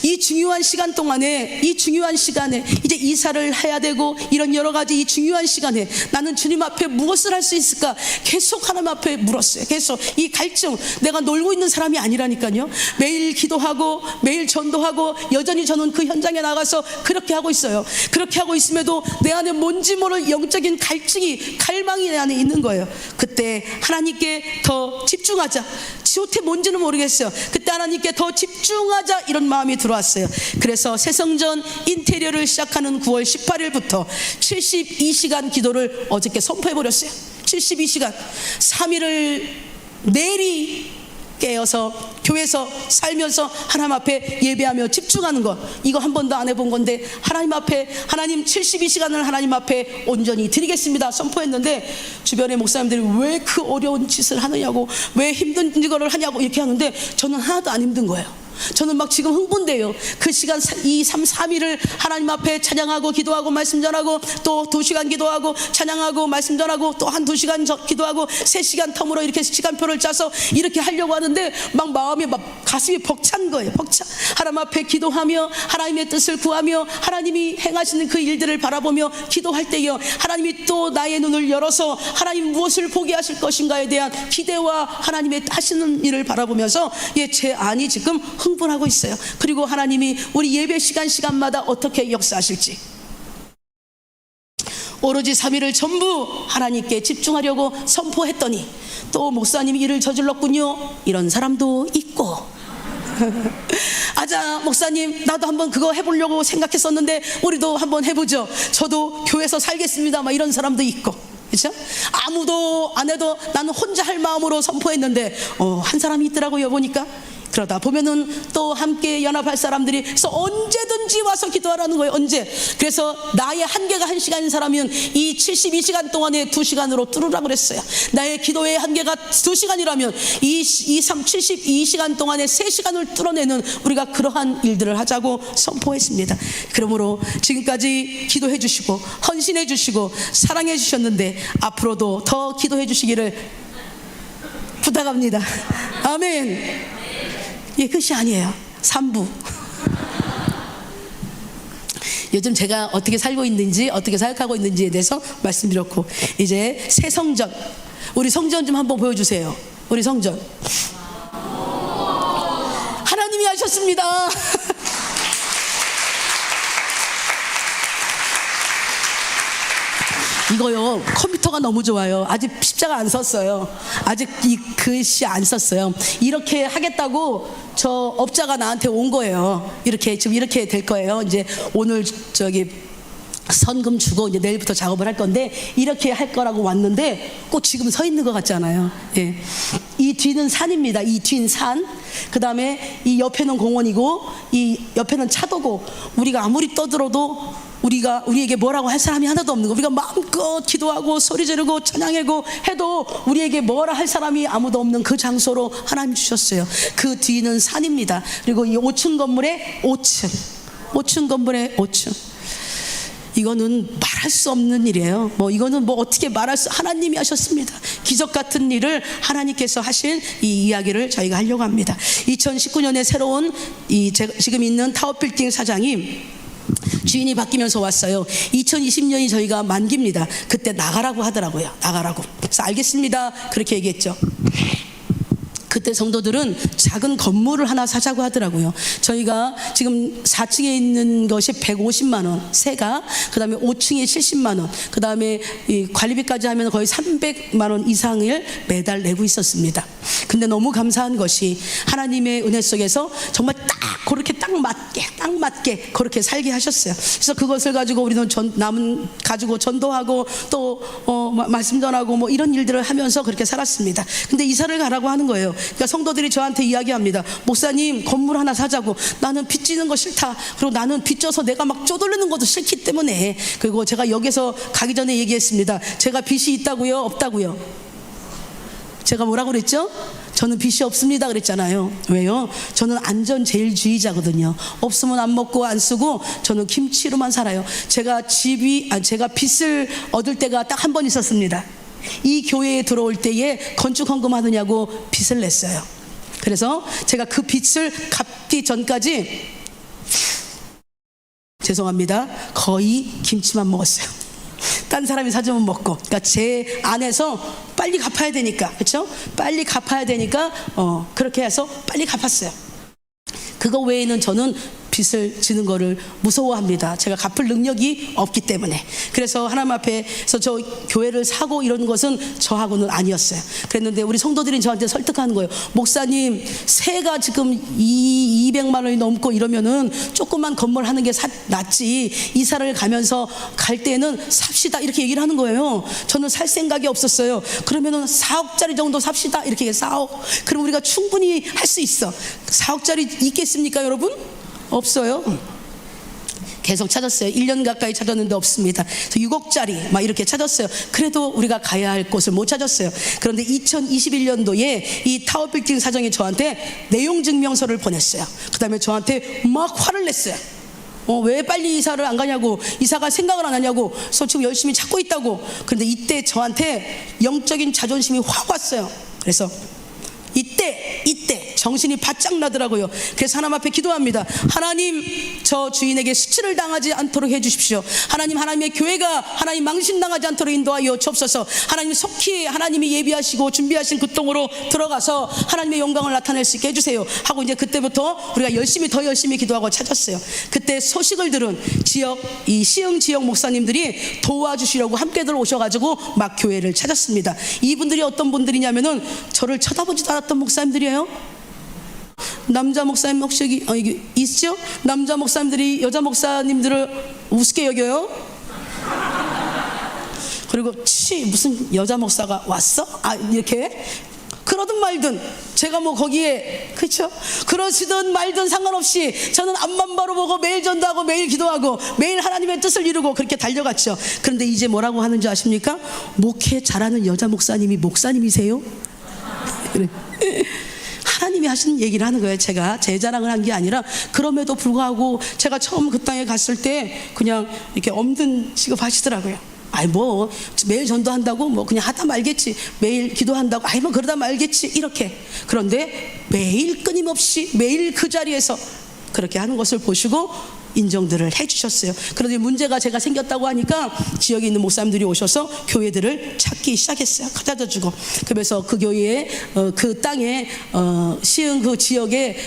이 중요한 시간 동안에, 이 중요한 시간에 이제 이사를 해야 되고 이런 여러 가지 이 중요한 시간에 나는 주님 앞에 무엇을 할 수 있을까 계속 하나님 앞에 물었어요. 계속 이 갈증, 내가 놀고 있는 사람이 아니라니까요. 매일 기도하고 매일 전도하고 여전히 저는 그 현장에 나가서 그렇게 하고 있어요. 그렇게 하고 있음에도 내 안에 뭔지 모를 영적인 갈증이, 갈망이 내 안에 있는 거예요. 그때 하나님께 더 집중하자. 지호태 뭔지는 모르겠어요. 그때 하나님께 더 집중하자 이런 마음이 들어왔어요. 그래서 새성전 인테리어를 시작하는 9월 18일부터 72시간 기도를 어저께 선포해버렸어요. 72시간 3일을 내리 깨어서 교회에서 살면서 하나님 앞에 예배하며 집중하는 것, 이거 한 번도 안 해본 건데 하나님 앞에, 하나님 72시간을 하나님 앞에 온전히 드리겠습니다 선포했는데 주변의 목사님들이 왜 그 어려운 짓을 하느냐고, 왜 힘든 이거를 하냐고 이렇게 하는데 저는 하나도 안 힘든 거예요. 저는 막 지금 흥분돼요. 그 시간 2, 3, 3일을 하나님 앞에 찬양하고 기도하고 말씀 전하고 또 2시간 기도하고 찬양하고 말씀 전하고 또 한 2시간 기도하고 3시간 텀으로 이렇게 시간표를 짜서 이렇게 하려고 하는데 막 마음이 막 가슴이 벅찬 거예요. 벅차. 하나님 앞에 기도하며 하나님의 뜻을 구하며 하나님이 행하시는 그 일들을 바라보며 기도할 때요, 하나님이 또 나의 눈을 열어서 하나님 무엇을 보게 하실 것인가에 대한 기대와 하나님의 하시는 일을 바라보면서 제 안이 지금 흥분하고 있어요. 그리고 하나님이 우리 예배 시간마다 어떻게 역사하실지 오로지 3일을 전부 하나님께 집중하려고 선포했더니 또 목사님이 일을 저질렀군요, 이런 사람도 있고 아자 목사님 나도 한번 그거 해보려고 생각했었는데 우리도 한번 해보죠, 저도 교회에서 살겠습니다, 막 이런 사람도 있고, 그렇죠? 아무도 안 해도 나는 혼자 할 마음으로 선포했는데 한 사람이 있더라고요. 보니까 그러다 보면은 또 함께 연합할 사람들이 그래서 언제든지 와서 기도하라는 거예요. 언제. 그래서 나의 한계가 1시간인 사람은 이 72시간 동안에 2시간으로 뚫으라고 그랬어요. 나의 기도의 한계가 2시간이라면 이 72시간 동안에 3시간을 뚫어내는 우리가 그러한 일들을 하자고 선포했습니다. 그러므로 지금까지 기도해 주시고 헌신해 주시고 사랑해 주셨는데 앞으로도 더 기도해 주시기를 부탁합니다. 아멘. 끝이 아니에요. 3부. 요즘 제가 어떻게 살고 있는지, 어떻게 생각하고 있는지에 대해서 말씀드렸고, 이제 새 성전, 우리 성전 좀 한번 보여주세요. 우리 성전 하나님이 하셨습니다. 이거요, 컴퓨터가 너무 좋아요. 아직 십자가 안 썼어요. 아직 이 글씨 안 썼어요. 이렇게 하겠다고 저 업자가 나한테 온 거예요. 이렇게 지금 이렇게 될 거예요. 이제 오늘 선금 주고 이제 내일부터 작업을 할 건데 이렇게 할 거라고 왔는데 꼭 지금 서 있는 것 같잖아요. 이 뒤는 산입니다. 이 뒤는 산. 그 다음에 이 옆에는 공원이고 이 옆에는 차도고, 우리가 아무리 떠들어도 우리에게 뭐라고 할 사람이 하나도 없는 거. 우리가 마음껏 기도하고 소리 지르고 찬양하고 해도 우리에게 뭐라 할 사람이 아무도 없는 그 장소로 하나님 주셨어요. 그 뒤는 산입니다. 그리고 이 5층 건물의 5층 건물의 5층. 이거는 말할 수 없는 일이에요. 이거는 어떻게 말할 수, 하나님이 하셨습니다. 기적 같은 일을 하나님께서 하신 이 이야기를 저희가 하려고 합니다. 2019년에 새로운 지금 있는 타워빌딩 사장이 주인이 바뀌면서 왔어요. 2020년이 저희가 만기입니다. 그때 나가라고 하더라고요. 나가라고. 그래서 알겠습니다, 그렇게 얘기했죠. 그때 성도들은 작은 건물을 하나 사자고 하더라고요. 저희가 지금 4층에 있는 것이 150만 원, 세가. 그 다음에 5층에 70만 원, 그 다음에 관리비까지 하면 거의 300만 원 이상을 매달 내고 있었습니다. 근데 너무 감사한 것이 하나님의 은혜 속에서 정말 그렇게 딱 맞게 그렇게 살게 하셨어요. 그래서 그것을 가지고 우리는 남은 가지고 전도하고 또 말씀 전하고 이런 일들을 하면서 그렇게 살았습니다. 근데 이사를 가라고 하는 거예요. 그러니까 성도들이 저한테 이야기합니다. 목사님, 건물 하나 사자고. 나는 빚지는 거 싫다. 그리고 나는 빚져서 내가 막 쪼들리는 것도 싫기 때문에. 그리고 제가 여기서 가기 전에 얘기했습니다. 제가 빚이 있다고요? 없다고요? 제가 뭐라고 그랬죠? 저는 빚이 없습니다 그랬잖아요. 왜요? 저는 안전제일주의자거든요. 없으면 안 먹고 안 쓰고 저는 김치로만 살아요. 제가 빚을 얻을 때가 딱 한 번 있었습니다. 이 교회에 들어올 때에 건축 헌금하느냐고 빚을 냈어요. 그래서 제가 그 빚을 갚기 전까지 죄송합니다, 거의 김치만 먹었어요. 딴 사람이 사주면 먹고. 그러니까 제 안에서 빨리 갚아야 되니까, 그렇죠? 빨리 갚아야 되니까 그렇게 해서 빨리 갚았어요. 그거 외에는 저는 빚을 지는 거를 무서워합니다. 제가 갚을 능력이 없기 때문에. 그래서 하나님 앞에서 저 교회를 사고 이런 것은 저하고는 아니었어요. 그랬는데 우리 성도들이 저한테 설득하는 거예요. 목사님, 세가 지금 200만 원이 넘고 이러면은 조그만 건물 하는 게 낫지, 이사를 가면서 갈 때는 삽시다, 이렇게 얘기를 하는 거예요. 저는 살 생각이 없었어요. 그러면은 4억짜리 정도 삽시다, 이렇게 4억. 그럼 우리가 충분히 할 수 있어. 4억짜리 있겠습니까, 여러분? 없어요. 계속 찾았어요. 1년 가까이 찾았는데 없습니다. 그래서 6억짜리 막 이렇게 찾았어요. 그래도 우리가 가야 할 곳을 못 찾았어요. 그런데 2021년도에 이 타워빌딩 사장이 저한테 내용 증명서를 보냈어요. 그 다음에 저한테 막 화를 냈어요. 왜 빨리 이사를 안 가냐고, 이사갈 생각을 안 하냐고, 그래서 지금 열심히 찾고 있다고. 그런데 이때 저한테 영적인 자존심이 확 왔어요. 그래서 이때 정신이 바짝 나더라고요. 그래서 하나님 앞에 기도합니다. 하나님, 저 주인에게 수치를 당하지 않도록 해주십시오. 하나님의 교회가 하나님 망신당하지 않도록 인도하여 주옵소서. 하나님 속히 하나님이 예비하시고 준비하신 그 땅으로 들어가서 하나님의 영광을 나타낼 수 있게 해주세요 하고, 이제 그때부터 우리가 더 열심히 기도하고 찾았어요. 그때 소식을 들은 이 시흥 지역 목사님들이 도와주시려고 함께들 오셔가지고 막 교회를 찾았습니다. 이분들이 어떤 분들이냐면은 저를 쳐다보지도 않았던 목사님들이에요. 남자 목사님 혹시 여기 있죠? 남자 목사님들이 여자 목사님들을 우습게 여겨요. 그리고 무슨 여자 목사가 왔어? 이렇게 그러든 말든 제가 뭐 거기에, 그렇죠? 그러시든 말든 상관없이 저는 앞만 바로 보고 매일 전도하고 매일 기도하고 매일 하나님의 뜻을 이루고 그렇게 달려갔죠. 그런데 이제 뭐라고 하는지 아십니까? 목회 잘하는 여자 목사님이 목사님이세요? 하나님이 하시는 얘기를 하는 거예요. 제가 제 자랑을 한 게 아니라. 그럼에도 불구하고 제가 처음 그 땅에 갔을 때 그냥 이렇게 엄든 취급하시더라고요. 뭐 매일 전도한다고 뭐 그냥 하다 말겠지, 매일 기도한다고 뭐 그러다 말겠지, 이렇게. 그런데 매일 끊임없이 매일 그 자리에서 그렇게 하는 것을 보시고 인정들을 해주셨어요. 그런데 문제가 제가 생겼다고 하니까 지역에 있는 목사님들이 오셔서 교회들을 찾기 시작했어요. 찾아주고. 그래서 그 교회에 그 땅에 시흥 그 지역에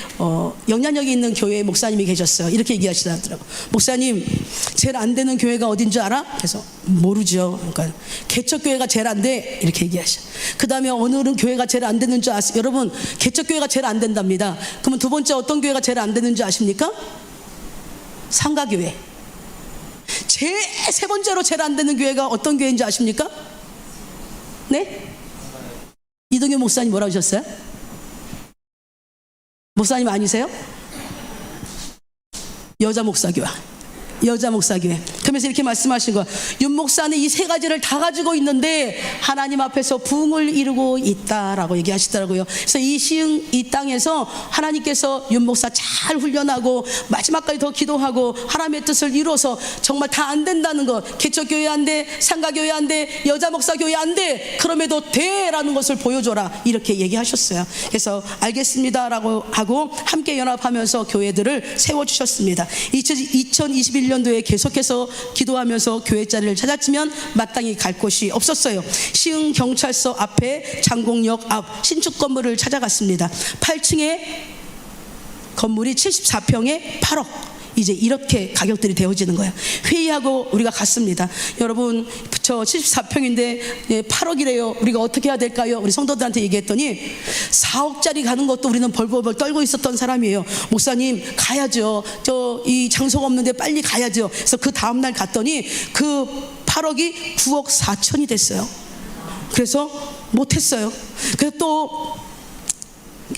영향력이 있는 교회의 목사님이 계셨어요. 이렇게 얘기하시더라고요. 목사님, 제일 안 되는 교회가 어딘지 알아? 그래서 모르죠. 그러니까 개척교회가 제일 안 돼, 이렇게 얘기하셔. 그 다음에 어느 교회가 제일 안 되는 줄 아세요? 여러분, 개척교회가 제일 안 된답니다. 그러면 두 번째 어떤 교회가 제일 안 되는 줄 아십니까? 상가교회. 세 번째로 제일 안 되는 교회가 어떤 교회인지 아십니까? 네? 이동현 목사님 뭐라고 하셨어요? 목사님 아니세요? 여자 목사교회. 그러면서 이렇게 말씀하신 거예요. 윤 목사는 이 세 가지를 다 가지고 있는데 하나님 앞에서 부흥을 이루고 있다라고 얘기하시더라고요. 그래서 이 시흥 이 땅에서 하나님께서 윤 목사 잘 훈련하고 마지막까지 더 기도하고 하나님의 뜻을 이루어서 정말 다 안 된다는 것, 개척교회 안 돼, 상가교회 안 돼, 여자 목사교회 안 돼, 그럼에도 돼라는 것을 보여줘라, 이렇게 얘기하셨어요. 그래서 알겠습니다라고 하고 함께 연합하면서 교회들을 세워주셨습니다. 2021년도에 계속해서 기도하면서 교회 자리를 찾았지만 마땅히 갈 곳이 없었어요. 시흥 경찰서 앞에 장곡역 앞 신축 건물을 찾아갔습니다. 8층에 건물이 74평에 8억. 이제 이렇게 가격들이 되어지는 거예요. 회의하고 우리가 갔습니다. 여러분, 저 74평인데 8억이래요. 우리가 어떻게 해야 될까요? 우리 성도들한테 얘기했더니 4억짜리 가는 것도 우리는 벌벌벌 떨고 있었던 사람이에요. 목사님, 가야죠. 이 장소가 없는데 빨리 가야죠. 그래서 그 다음날 갔더니 그 8억이 9억 4천이 됐어요. 그래서 못했어요. 그래서 또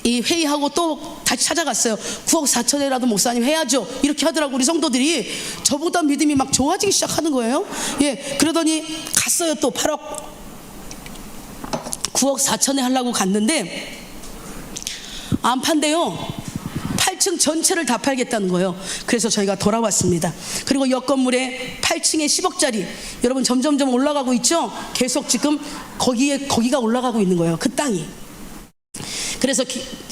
이 회의하고 또 다시 찾아갔어요. 9억 4천이라도 목사님 해야죠, 이렇게 하더라고. 우리 성도들이 저보다 믿음이 막 좋아지기 시작하는 거예요. 그러더니 갔어요. 또 8억 9억 4천에 하려고 갔는데 안 판대요. 8층 전체를 다 팔겠다는 거예요. 그래서 저희가 돌아왔습니다. 그리고 옆 건물에 8층에 10억짜리 여러분 점점점 올라가고 있죠. 계속 지금 거기가 올라가고 있는 거예요. 그 땅이. 그래서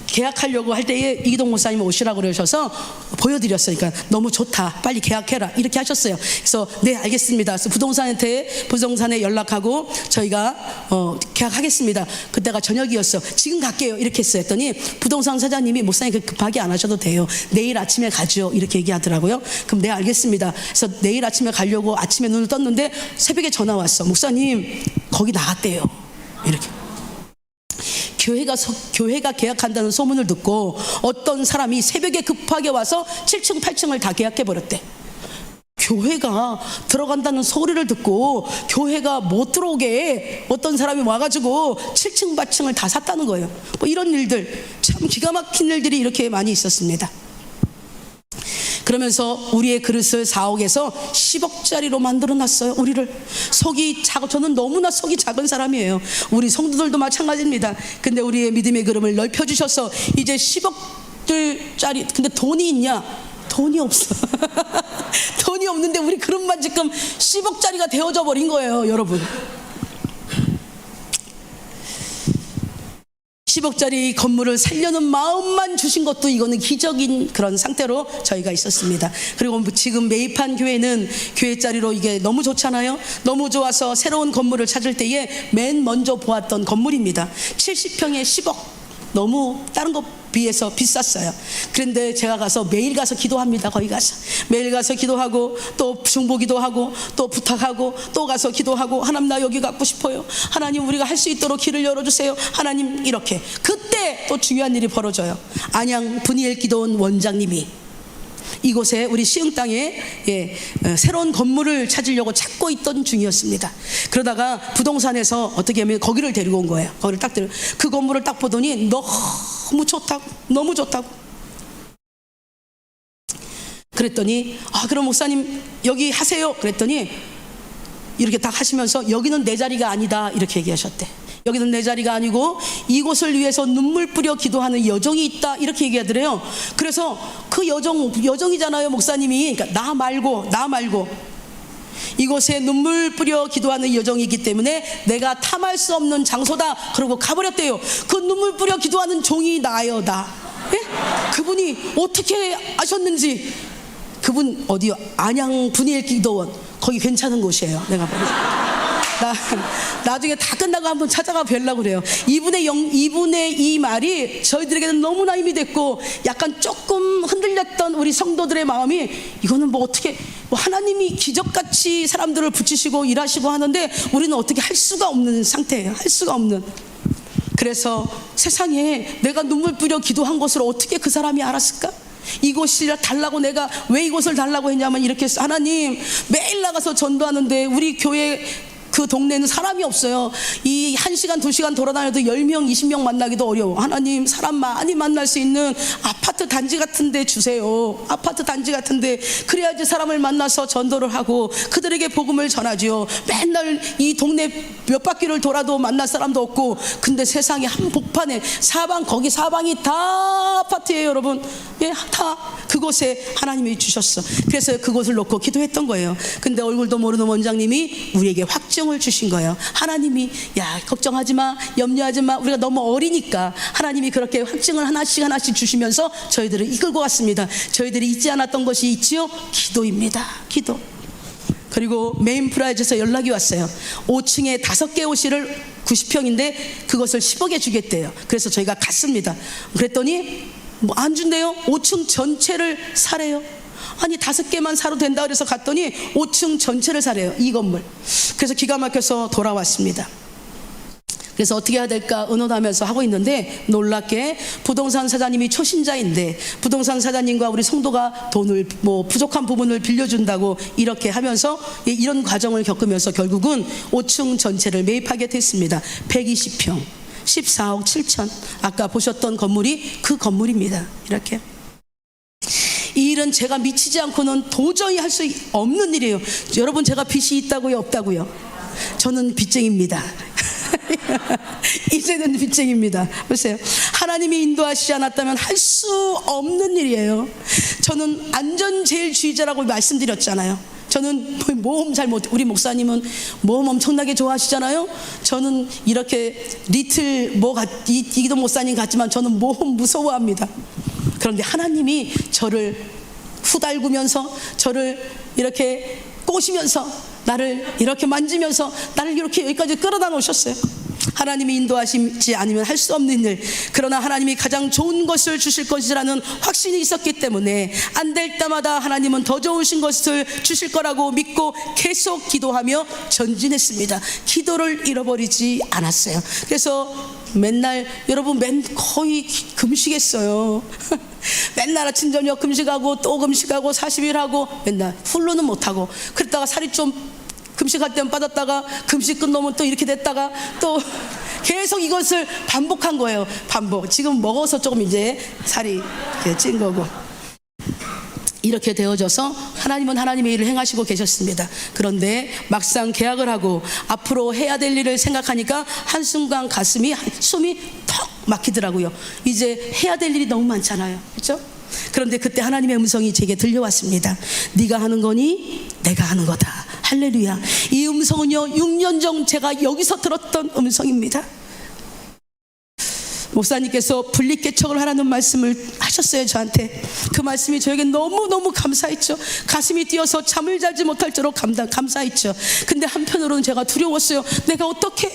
계약하려고 할 때에 이기동 목사님 오시라고 그러셔서 보여드렸어요. 그러니까 너무 좋다, 빨리 계약해라 이렇게 하셨어요. 그래서 네 알겠습니다. 그래서 부동산에 연락하고 저희가 계약하겠습니다. 그때가 저녁이었어. 지금 갈게요 이렇게 했어요. 했더니 부동산 사장님이 목사님 급하게 안 하셔도 돼요. 내일 아침에 가죠 이렇게 얘기하더라고요. 그럼 네 알겠습니다. 그래서 내일 아침에 가려고 아침에 눈을 떴는데 새벽에 전화 왔어. 목사님 거기 나갔대요 이렇게. 교회가 계약한다는 소문을 듣고 어떤 사람이 새벽에 급하게 와서 7층 8층을 다 계약해버렸대. 교회가 들어간다는 소리를 듣고 교회가 못 들어오게 어떤 사람이 와가지고 7층 8층을 다 샀다는 거예요. 뭐 이런 일들, 참 기가 막힌 일들이 이렇게 많이 있었습니다. 그러면서 우리의 그릇을 4억에서 10억짜리로 만들어놨어요. 우리를. 속이 작아. 저는 너무나 속이 작은 사람이에요. 우리 성도들도 마찬가지입니다. 근데 우리의 믿음의 그릇을 넓혀주셔서 이제 10억짜리. 근데 돈이 있냐? 돈이 없어. 돈이 없는데 우리 그릇만 지금 10억짜리가 되어져 버린 거예요, 여러분. 10억짜리 건물을 살려는 마음만 주신 것도 이거는 기적인 그런 상태로 저희가 있었습니다. 그리고 지금 매입한 교회는 교회짜리로 이게 너무 좋잖아요. 너무 좋아서 새로운 건물을 찾을 때에 맨 먼저 보았던 건물입니다. 70평에 10억. 너무 다른 것 비해서 비쌌어요. 그런데 제가 가서 매일 가서 기도합니다. 거기 가서 매일 가서 기도하고 또 중보기도 하고 또 부탁하고 또 가서 기도하고 하나님 나 여기 갖고 싶어요. 하나님 우리가 할 수 있도록 길을 열어주세요. 하나님 이렇게. 그때 또 중요한 일이 벌어져요. 안양 분이엘 기도원 원장님이 이곳에 우리 시흥 땅에 새로운 건물을 찾으려고 찾고 있던 중이었습니다. 그러다가 부동산에서 어떻게 하면 거기를 데리고 온 거예요. 거기를 딱 데리고 그 건물을 딱 보더니 너무 좋다고, 너무 좋다고. 그랬더니 그럼 목사님 여기 하세요. 그랬더니 이렇게 딱 하시면서 여기는 내 자리가 아니다 이렇게 얘기하셨대. 여기는 내 자리가 아니고 이곳을 위해서 눈물 뿌려 기도하는 여정이 있다 이렇게 얘기하더래요. 그래서 그 여정이잖아요 목사님이. 그러니까 나 말고 이곳에 눈물 뿌려 기도하는 여정이기 때문에 내가 탐할 수 없는 장소다. 그러고 가버렸대요. 그 눈물 뿌려 기도하는 종이 나예요. 나. 예? 그분이 어떻게 아셨는지. 그분 어디요? 안양 분이엘 기도원. 거기 괜찮은 곳이에요. 내가 보니까. 나중에 다 끝나고 한번 찾아가 뵈려고 그래요. 이분의 이 말이 저희들에게는 너무나 힘이 됐고 약간 조금 흔들렸던 우리 성도들의 마음이 이거는 뭐 어떻게 하나님이 기적같이 사람들을 붙이시고 일하시고 하는데 우리는 어떻게 할 수가 없는 상태예요. 할 수가 없는. 그래서 세상에 내가 눈물 뿌려 기도한 것을 어떻게 그 사람이 알았을까? 이곳이 달라고 내가 왜 이곳을 달라고 했냐면 이렇게 하나님 매일 나가서 전도하는데 우리 교회 그 동네는 사람이 없어요. 이 1시간 2시간 돌아다녀도 10명 20명 만나기도 어려워. 하나님 사람 많이 만날 수 있는 아파트 단지 같은 데 주세요. 아파트 단지 같은 데. 그래야지 사람을 만나서 전도를 하고 그들에게 복음을 전하지요. 맨날 이 동네 몇 바퀴를 돌아도 만날 사람도 없고. 근데 세상에 한복판에 거기 사방이 다 아파트예요 여러분. 예, 다 그곳에 하나님이 주셨어. 그래서 그곳을 놓고 기도했던 거예요. 근데 얼굴도 모르는 원장님이 우리에게 확증을 주신 거예요. 하나님이 야 걱정하지 마, 염려하지 마. 우리가 너무 어리니까 하나님이 그렇게 확증을 하나씩 주시면서 저희들을 이끌고 갔습니다. 저희들이 잊지 않았던 것이 있지요. 기도입니다. 기도. 그리고 메인 프라이즈에서 연락이 왔어요. 5층에 5개 호실을 90평인데 그것을 10억에 주겠대요. 그래서 저희가 갔습니다. 그랬더니 뭐 안 준대요. 5층 전체를 사래요. 아니 5개만 사도 된다 그래서 갔더니 5층 전체를 사래요. 이 건물. 그래서 기가 막혀서 돌아왔습니다. 그래서 어떻게 해야 될까 의논하면서 하고 있는데 놀랍게 부동산 사장님이 초신자인데 부동산 사장님과 우리 성도가 돈을 부족한 부분을 빌려준다고 이렇게 하면서 이런 과정을 겪으면서 결국은 5층 전체를 매입하게 됐습니다. 120평 14억 7천. 아까 보셨던 건물이 그 건물입니다. 이렇게. 이 일은 제가 미치지 않고는 도저히 할 수 없는 일이에요. 여러분 제가 빚이 있다고요? 없다고요? 저는 빚쟁입니다. 이제는 빚쟁입니다. 보세요. 하나님이 인도하시지 않았다면 할 수 없는 일이에요. 저는 안전제일주의자라고 말씀드렸잖아요. 저는 모험 잘 못해. 우리 목사님은 모험 엄청나게 좋아하시잖아요. 저는 이렇게 리틀 이기도 목사님 같지만 저는 모험 무서워합니다. 그런데 하나님이 저를 후달구면서 저를 이렇게 꼬시면서 나를 이렇게 만지면서 나를 이렇게 여기까지 끌어다 놓으셨어요. 하나님이 인도하시지 않으면 할 수 없는 일, 그러나 하나님이 가장 좋은 것을 주실 것이라는 확신이 있었기 때문에 안 될 때마다 하나님은 더 좋으신 것을 주실 거라고 믿고 계속 기도하며 전진했습니다. 기도를 잃어버리지 않았어요. 그래서 맨날 여러분 거의 금식했어요. 맨날 아침 저녁 금식하고 또 금식하고 40일 하고 맨날 훌로는 못하고, 그러다가 살이 좀 금식할 때는 빠졌다가 금식 끝나면 또 이렇게 됐다가 또 계속 이것을 반복한 거예요. 반복. 지금 먹어서 조금 이제 살이 찐 거고, 이렇게 되어져서 하나님은 하나님의 일을 행하시고 계셨습니다. 그런데 막상 계약을 하고 앞으로 해야 될 일을 생각하니까 한순간 가슴이 숨이 턱 막히더라고요. 이제 해야 될 일이 너무 많잖아요. 그렇죠? 그런데 그때 하나님의 음성이 제게 들려왔습니다. 네가 하는 거니 내가 하는 거다. 할렐루야. 이 음성은요 6년 전 제가 여기서 들었던 음성입니다. 목사님께서 분리개척을 하라는 말씀을 하셨어요. 저한테. 그 말씀이 저에게 너무너무 감사했죠. 가슴이 뛰어서 잠을 자지 못할 정도로 감사했죠. 근데 한편으로는 제가 두려웠어요. 내가 어떻게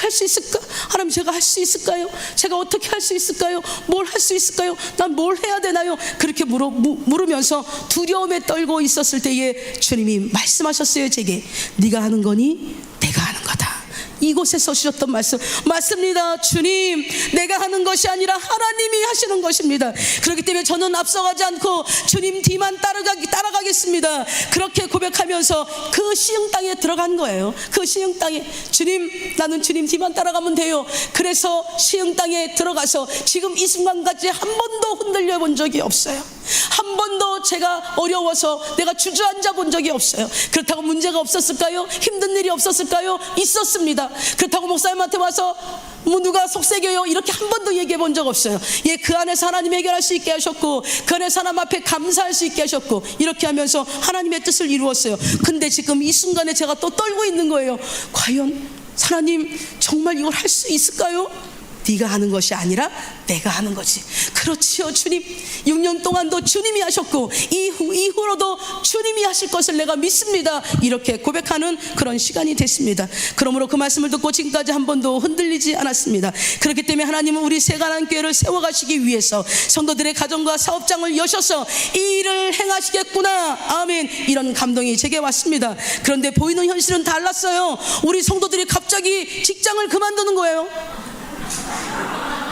할 수 있을까? 하나님, 제가 할 수 있을까요? 제가 어떻게 할 수 있을까요? 뭘 할 수 있을까요? 난 뭘 해야 되나요? 그렇게 물으면서 두려움에 떨고 있었을 때에 주님이 말씀하셨어요. 제게. 네가 하는 거니 내가 하는 거다. 이곳에서 주셨던 말씀 맞습니다. 주님, 내가 하는 것이 아니라 하나님이 하시는 것입니다. 그렇기 때문에 저는 앞서가지 않고 주님 뒤만 따라가겠습니다. 그렇게 고백하면서 그 시흥 땅에 들어간 거예요. 그 시흥 땅에 주님, 나는 주님 뒤만 따라가면 돼요. 그래서 시흥 땅에 들어가서 지금 이 순간까지 한 번도 흔들려 본 적이 없어요. 한 번도 제가 어려워서 내가 주저앉아 본 적이 없어요. 그렇다고 문제가 없었을까요? 힘든 일이 없었을까요? 있었습니다. 그렇다고 목사님한테 와서 뭐 누가 속삭여요 이렇게 한 번도 얘기해 본 적 없어요. 예, 그 안에서 하나님 해결할 수 있게 하셨고, 그 안에서 하나님 앞에 감사할 수 있게 하셨고, 이렇게 하면서 하나님의 뜻을 이루었어요. 근데 지금 이 순간에 제가 또 떨고 있는 거예요. 과연 하나님 정말 이걸 할 수 있을까요? 네가 하는 것이 아니라 내가 하는 거지. 그렇지요 주님. 6년 동안도 주님이 하셨고 이후로도 주님이 하실 것을 내가 믿습니다. 이렇게 고백하는 그런 시간이 됐습니다. 그러므로 그 말씀을 듣고 지금까지 한 번도 흔들리지 않았습니다. 그렇기 때문에 하나님은 우리 새가난교회를 세워가시기 위해서 성도들의 가정과 사업장을 여셔서 이 일을 행하시겠구나. 아멘. 이런 감동이 제게 왔습니다. 그런데 보이는 현실은 달랐어요. 우리 성도들이 갑자기 직장을 그만두는 거예요.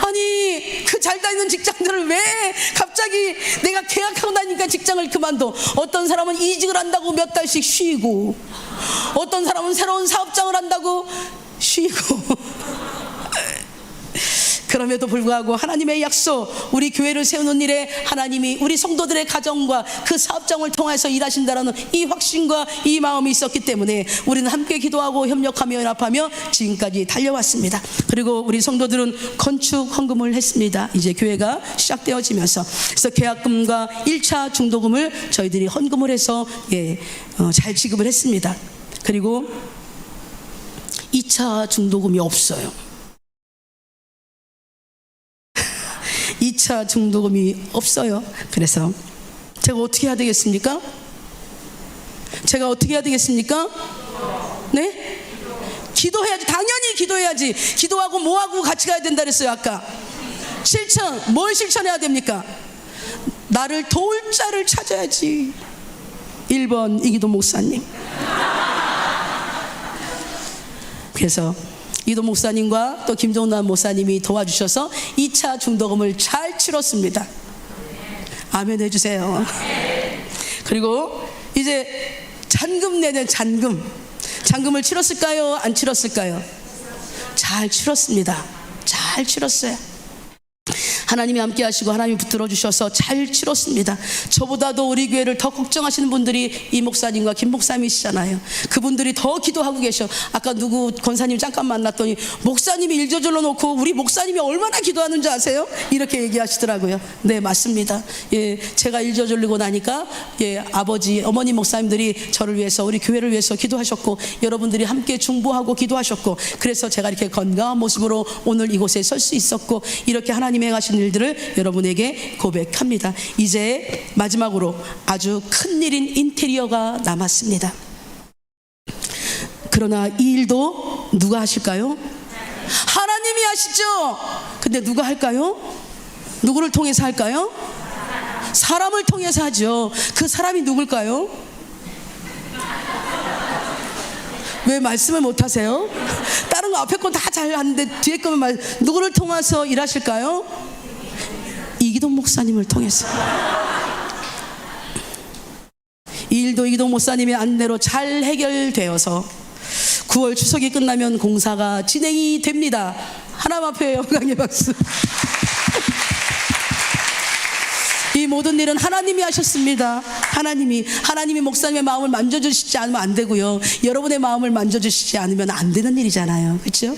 아니, 그 잘 다니는 직장들을 왜 갑자기 내가 계약하고 나니까 직장을 그만둬. 어떤 사람은 이직을 한다고 몇 달씩 쉬고, 어떤 사람은 새로운 사업장을 한다고 쉬고 그럼에도 불구하고 하나님의 약속, 우리 교회를 세우는 일에 하나님이 우리 성도들의 가정과 그 사업장을 통해서 일하신다는 이 확신과 이 마음이 있었기 때문에 우리는 함께 기도하고 협력하며 연합하며 지금까지 달려왔습니다. 그리고 우리 성도들은 건축 헌금을 했습니다. 이제 교회가 시작되어지면서. 그래서 계약금과 1차 중도금을 저희들이 헌금을 해서 잘 지급을 했습니다. 그리고 2차 중도금이 없어요. 2차 중도금이 없어요. 그래서 제가 어떻게 해야 되겠습니까? 제가 어떻게 해야 되겠습니까? 네? 기도해야지. 당연히 기도해야지. 기도하고 뭐하고 같이 가야 된다 그랬어요. 아까 실천. 뭘 실천해야 됩니까? 나를 도울 자를 찾아야지. 1번 이기도 목사님. 그래서 이도 목사님과 또 김종남 목사님이 도와주셔서 2차 중도금을 잘 치렀습니다. 아멘 해주세요. 그리고 이제 잔금 내는 잔금을 치렀을까요? 안 치렀을까요? 잘 치렀습니다. 잘 치렀어요. 하나님이 함께 하시고 하나님이 붙들어 주셔서 잘 치렀습니다. 저보다도 우리 교회를 더 걱정하시는 분들이 이 목사님과 김 목사님이시잖아요. 그분들이 더 기도하고 계셔. 아까 누구 권사님 잠깐 만났더니 목사님이 일 저질러 놓고 우리 목사님이 얼마나 기도하는지 아세요? 이렇게 얘기하시더라고요. 네, 맞습니다. 예, 제가 일 저질르고 나니까 예, 아버지, 어머니 목사님들이 저를 위해서, 우리 교회를 위해서 기도하셨고, 여러분들이 함께 중보하고 기도하셨고, 그래서 제가 이렇게 건강한 모습으로 오늘 이곳에 설 수 있었고, 이렇게 하나님의 행하신 일들을 여러분에게 고백합니다. 이제 마지막으로 아주 큰일인 인테리어가 남았습니다. 그러나 이 일도 누가 하실까요? 하나님이 하시죠. 근데 누가 할까요? 누구를 통해서 할까요? 사람을 통해서 하죠. 그 사람이 누굴까요? 왜 말씀을 못하세요? 다른 거 앞에 건 다 잘하는데 뒤에 거면 누구를 통해서 일하실까요? 이기동 목사님을 통해서. 이 일도 이기동 목사님의 안내로 잘 해결되어서 9월 추석이 끝나면 공사가 진행이 됩니다. 하나님 앞에 영광의 박수. 이 모든 일은 하나님이 하셨습니다. 하나님이 목사님의 마음을 만져주시지 않으면 안 되고요, 여러분의 마음을 만져주시지 않으면 안 되는 일이잖아요. 그렇죠?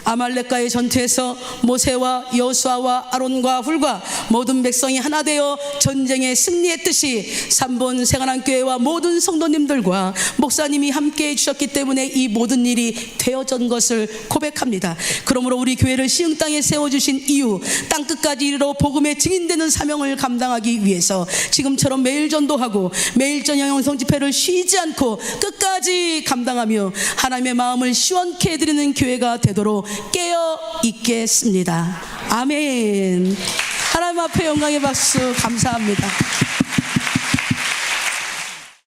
아말렉과의 전투에서 모세와 여호수아와 아론과 훌과 모든 백성이 하나 되어 전쟁에 승리했듯이 3번 생활한교회와 모든 성도님들과 목사님이 함께 해주셨기 때문에 이 모든 일이 되어진 것을 고백합니다. 그러므로 우리 교회를 시흥 땅에 세워주신 이유, 땅끝까지 이르러 복음의 증인되는 사명을 감당하기 위해서 지금처럼 매일 전도하고 매일 저녁 영성 집회를 쉬지 않고 끝까지 감당하며 하나님의 마음을 시원케 해드리는 교회가 되도록 깨어 있겠습니다. 아멘. 하나님 앞에 영광의 박수 감사합니다.